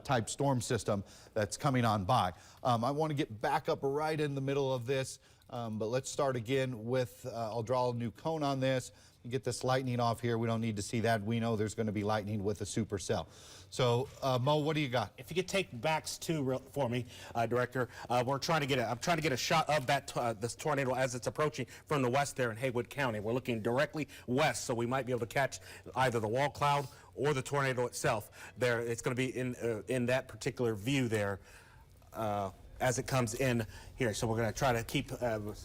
type storm system that's coming on by. I want to get back up right in the middle of this. But let's start again with, I'll draw a new cone on this. Get this lightning off here. We don't need to see that. We know there's going to be lightning with a supercell. So, Mo, what do you got? If you could take Max 2 for me, Director. I'm trying to get a shot of that this tornado as it's approaching from the west there in Haywood County. We're looking directly west, so we might be able to catch either the wall cloud or the tornado itself. There, it's going to be in that particular view there. As it comes in here. So we're going to try to keep,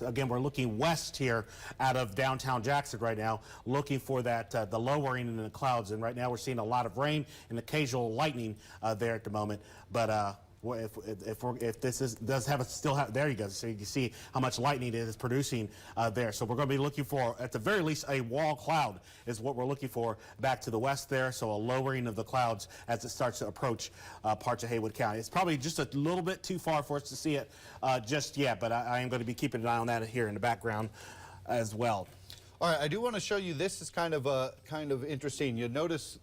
again, we're looking west here out of downtown Jackson right now, looking for that, the lowering in the clouds. And right now we're seeing a lot of rain and occasional lightning there at the moment. But if this does have there you go. So you can see how much lightning it is producing there. So we're going to be looking for, at the very least, a wall cloud is what we're looking for back to the west there. So a lowering of the clouds as it starts to approach parts of Haywood County. It's probably just a little bit too far for us to see it just yet, but I am going to be keeping an eye on that here in the background as well. All right, I do want to show you, this is kind of interesting. You notice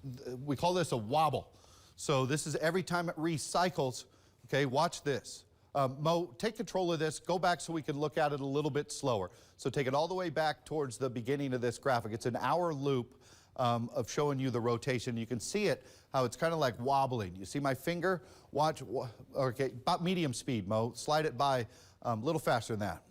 we call this a wobble. So this is every time it recycles. Okay, watch this. Mo, take control of this. Go back so we can look at it a little bit slower. So take it all the way back towards the beginning of this graphic. It's an hour loop of showing you the rotation. You can see it, how it's kind of like wobbling. You see my finger? Watch, okay, about medium speed, Mo. Slide it by a little faster than that.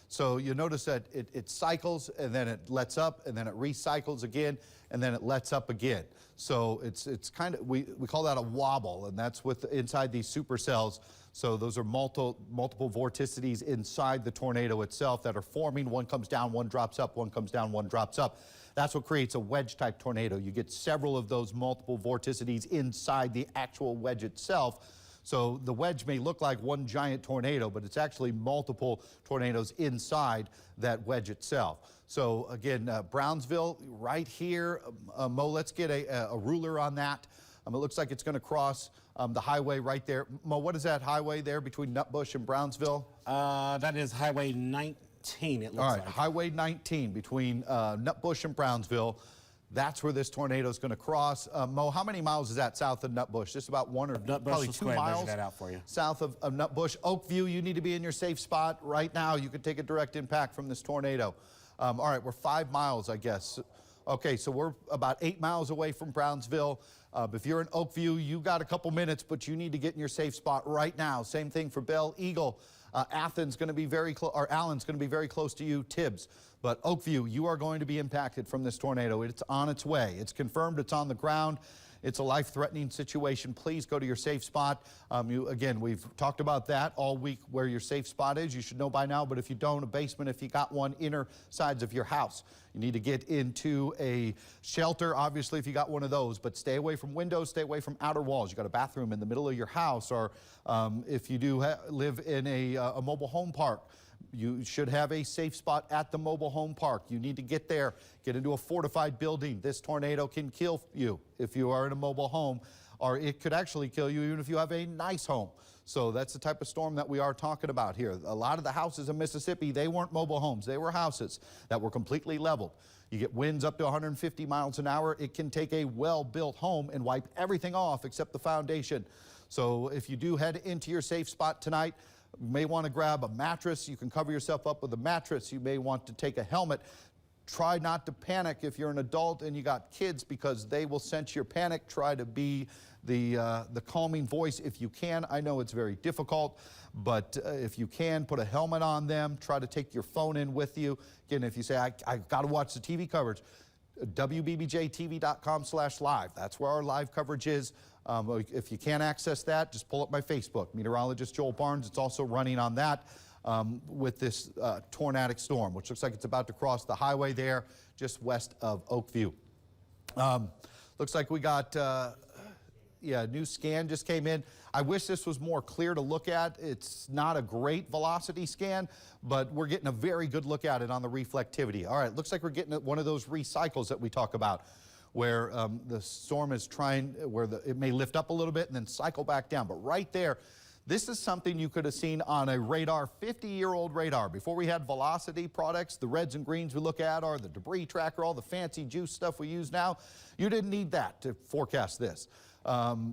So you notice that it cycles, and then it lets up, and then it recycles again, and then it lets up again. So it's kind of, we call that a wobble, and that's with inside these supercells. So those are multiple vorticities inside the tornado itself that are forming. One comes down, one drops up, one comes down, one drops up. That's what creates a wedge-type tornado. You get several of those multiple vorticities inside the actual wedge itself. So the wedge may look like one giant tornado, but it's actually multiple tornadoes inside that wedge itself. So again, Brownsville right here. Mo, let's get a ruler on that. It looks like it's going to cross the highway right there. Mo, what is that highway there between Nutbush and Brownsville? That is Highway 19, it looks like. Highway 19 between Nutbush and Brownsville. That's where this tornado is going to cross. Mo, how many miles is that south of Nutbush? Just about one or probably 2 miles that out for you. South of Nutbush. Oakview, you need to be in your safe spot right now. You could take a direct impact from this tornado. All right, we're 5 miles, I guess. Okay, so we're about 8 miles away from Brownsville. If you're in Oakview, you got a couple minutes, but you need to get in your safe spot right now. Same thing for Belle Eagle. Athens going to be very close, or Allen's going to be very close to you, Tibbs. But Oakview, you are going to be impacted from this tornado. It's on its way. It's confirmed. It's on the ground. It's a life-threatening situation. Please go to your safe spot. Again, we've talked about that all week, where your safe spot is. You should know by now, but if you don't, a basement, if you got one, inner sides of your house. You need to get into a shelter, obviously, if you got one of those, but stay away from windows, stay away from outer walls. You got a bathroom in the middle of your house, or if you do live in a mobile home park, you should have a safe spot at the mobile home park. You need to get there, get into a fortified building. This tornado can kill you if you are in a mobile home, or it could actually kill you even if you have a nice home. So that's the type of storm that we are talking about here. A lot of the houses in Mississippi, they weren't mobile homes. They were houses that were completely leveled. You get winds up to 150 miles an hour. It can take a well-built home and wipe everything off except the foundation. So if you do head into your safe spot tonight, you may want to grab a mattress. You can cover yourself up with a mattress. You may want to take a helmet. Try not to panic if you're an adult and you got kids, because they will sense your panic. Try to be the calming voice if you can. I know it's very difficult, but if you can, put a helmet on them. Try to take your phone in with you. Again, if you say, I got to watch the TV coverage, WBBJTV.com/live. That's where our live coverage is. If you can't access that, just pull up my Facebook, meteorologist Joel Barnes. It's also running on that with this tornadic storm, which looks like it's about to cross the highway there just west of Oakview. Looks like we got, a new scan just came in. I wish this was more clear to look at. It's not a great velocity scan, but we're getting a very good look at it on the reflectivity. All right, looks like we're getting one of those recycles that we talk about, where the storm is trying, where it may lift up a little bit and then cycle back down. But right there, this is something you could have seen on a radar, 50-year-old radar. Before we had velocity products, the reds and greens we look at are the debris tracker, all the fancy juice stuff we use now. You didn't need that to forecast this.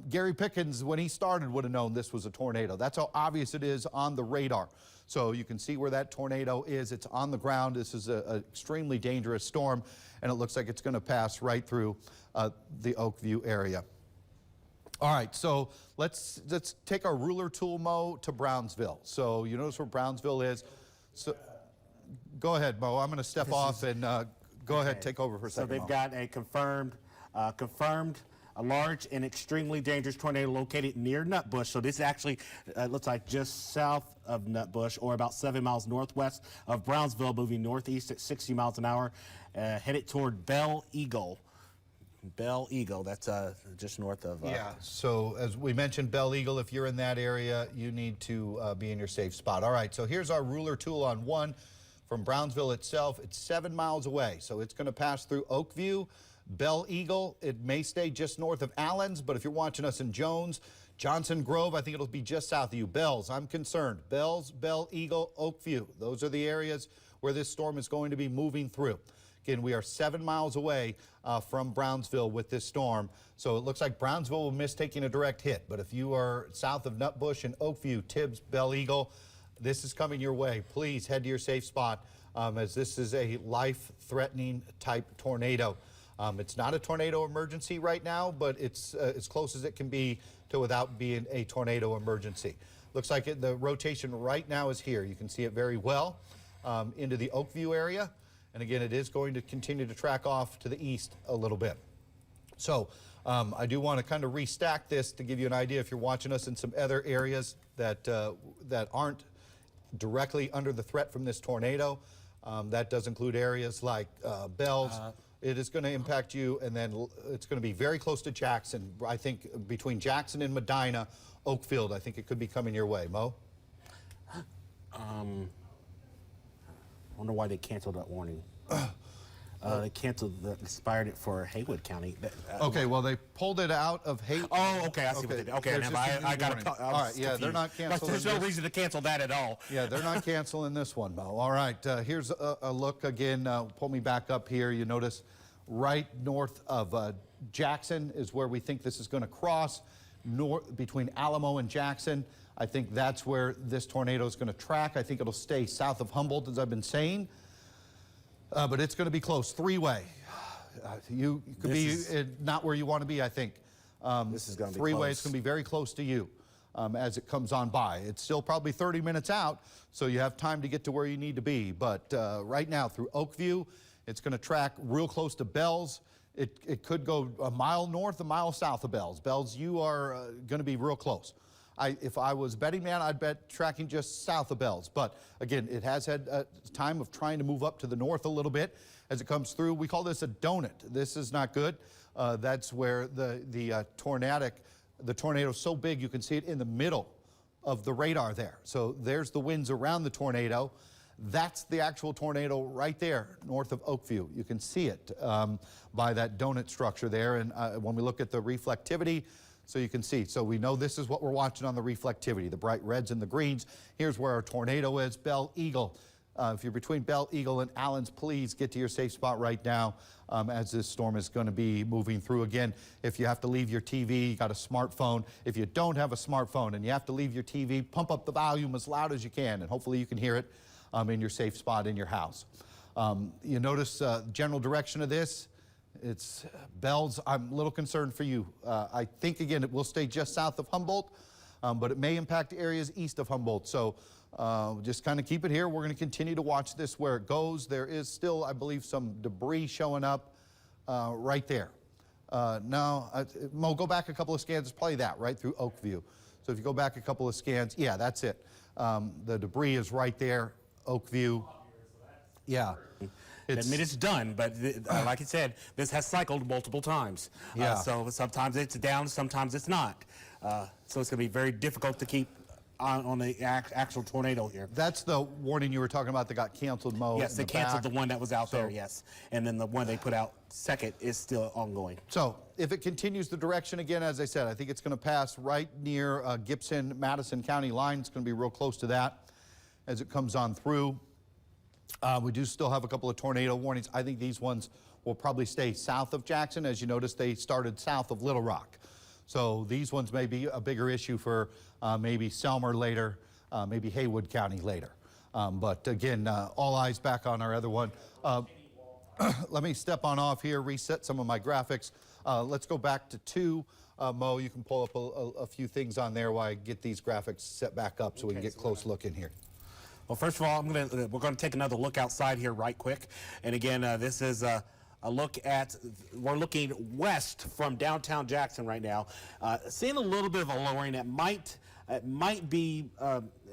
Gary Pickens, when he started, would have known this was a tornado. That's how obvious it is on the radar. So you can see where that tornado is. It's on the ground. This is an extremely dangerous storm, and it looks like it's going to pass right through the Oakview area. All right, so let's take our ruler tool, Mo, to Brownsville. So you notice where Brownsville is. So go ahead, Mo. I'm going to step off and go ahead, take over for a second. So they've got a confirmed a large and extremely dangerous tornado located near Nutbush. So this actually looks like just south of Nutbush, or about 7 miles northwest of Brownsville, moving northeast at 60 miles an hour, headed toward Belle Eagle. Belle Eagle, that's just north of... yeah, so as we mentioned, Belle Eagle, if you're in that area, you need to be in your safe spot. All right, so here's our ruler tool on one from Brownsville itself. It's 7 miles away, so it's going to pass through Oakview, Belle Eagle. It may stay just north of Allen's, but if you're watching us in Jones, Johnson Grove, I think it'll be just south of you. Bells, I'm concerned. Bells, Belle Eagle, Oakview. Those are the areas where this storm is going to be moving through. Again, we are 7 miles away from Brownsville with this storm. So it looks like Brownsville will miss taking a direct hit. But if you are south of Nutbush and Oakview, Tibbs, Belle Eagle, this is coming your way. Please head to your safe spot as this is a life-threatening type tornado. It's not a tornado emergency right now, but it's as close as it can be to without being a tornado emergency. Looks like the rotation right now is here. You can see it very well into the Oakview area. And again, it is going to continue to track off to the east a little bit. So I do want to kind of restack this to give you an idea if you're watching us in some other areas that aren't directly under the threat from this tornado. That does include areas like Bells. It is going to impact you, and then it's going to be very close to Jackson. I think between Jackson and Medina, Oakfield, I think it could be coming your way. Mo? I wonder why they canceled that warning. They expired it for Haywood County. Okay, well, they pulled it out of Haywood. Oh, okay, I see what they did. Okay, There's now just I got warning. it. All right, yeah, they're not canceling. There's no reason to cancel that at all. Yeah, they're not canceling this one, Mo. All right, here's a look again. Pull me back up here. You notice right north of Jackson is where we think this is going to cross. Between Alamo and Jackson, I think that's where this tornado is going to track. I think it'll stay south of Humboldt, as I've been saying. But it's going to be close, three-way. You could be not where you want to be, I think. This is going to be three-way. close. It's going to be very close to you as it comes on by. It's still probably 30 minutes out, so you have time to get to where you need to be. But right now, through Oakview, it's going to track real close to Bells. It could go a mile north, a mile south of Bells. Bells, you are going to be real close. If I was betting man, I'd bet tracking just south of Bells. But again, it has had time of trying to move up to the north a little bit as it comes through. We call this a donut. This is not good. That's where the tornado is so big you can see it in the middle of the radar there. So there's the winds around the tornado. That's the actual tornado right there north of Oakview. You can see it by that donut structure there. And when we look at the reflectivity, so you can see. So we know this is what we're watching on the reflectivity, the bright reds and the greens. Here's where our tornado is, Belle Eagle. If you're between Belle Eagle and Allens, please get to your safe spot right now as this storm is going to be moving through. Again, if you have to leave your TV, you got a smartphone. If you don't have a smartphone and you have to leave your TV, pump up the volume as loud as you can, and hopefully you can hear it in your safe spot in your house. You notice general direction of this. It's Bells. I'm a little concerned for you. I think, again, it will stay just south of Humboldt, but it may impact areas east of Humboldt. So just kind of keep it here. We're going to continue to watch this where it goes. There is still, I believe, some debris showing up right there. Now, Mo, go back a couple of scans. It's probably that, right through Oakview. So if you go back a couple of scans, yeah, that's it. The debris is right there, Oakview. Yeah. I mean, it's done, but like I said, this has cycled multiple times. Yeah. So sometimes it's down, sometimes it's not. So it's going to be very difficult to keep on the actual tornado here. That's the warning you were talking about that got canceled, Mo. Yes, they canceled the one that was out there, yes. And then the one they put out second is still ongoing. So if it continues the direction again, as I said, I think it's going to pass right near Gibson, Madison County line. It's going to be real close to that as it comes on through. We do still have a couple of tornado warnings. I think these ones will probably stay south of Jackson. As you notice, they started south of Little Rock. So these ones may be a bigger issue for maybe Selmer later, maybe Haywood County later. But again, all eyes back on our other one. Let me step on off here, reset some of my graphics. Let's go back to 2. Mo, you can pull up a few things on there while I get these graphics set back up so we can get close look in here. Well, first of all, we're going to take another look outside here right quick. And again, this is a look at, we're looking west from downtown Jackson right now. Seeing a little bit of a lowering that might be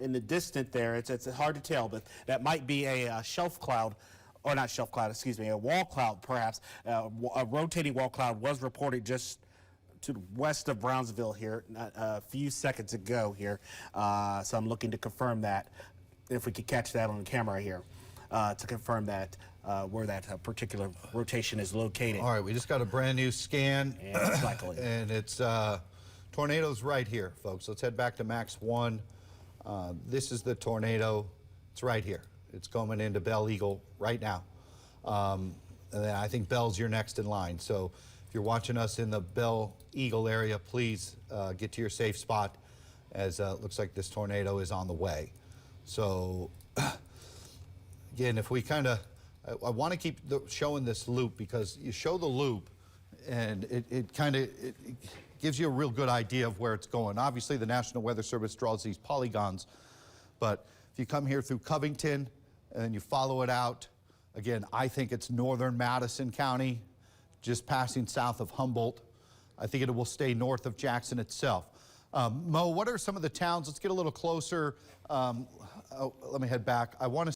in the distant there. It's hard to tell, but that might be a shelf cloud, or not shelf cloud, excuse me, a wall cloud perhaps. A rotating wall cloud was reported just to the west of Brownsville here a few seconds ago here. So I'm looking to confirm that, if we could catch that on camera here, to confirm that where that particular rotation is located. All right, we just got a brand new scan. And it's cycling. And it's tornadoes right here, folks. Let's head back to Max 1. This is the tornado. It's right here. It's coming into Belle Eagle right now. And then I think Bell's your next in line. So if you're watching us in the Bell Eagle area, please get to your safe spot, as it looks like this tornado is on the way. So again, if we kind of, I want to keep showing this loop, because you show the loop and it gives you a real good idea of where it's going. Obviously, the National Weather Service draws these polygons, but if you come here through Covington and then you follow it out, again, I think it's northern Madison County, just passing south of Humboldt. I think it will stay north of Jackson itself. Mo, what are some of the towns? Let's get a little closer. Let me head back. I want to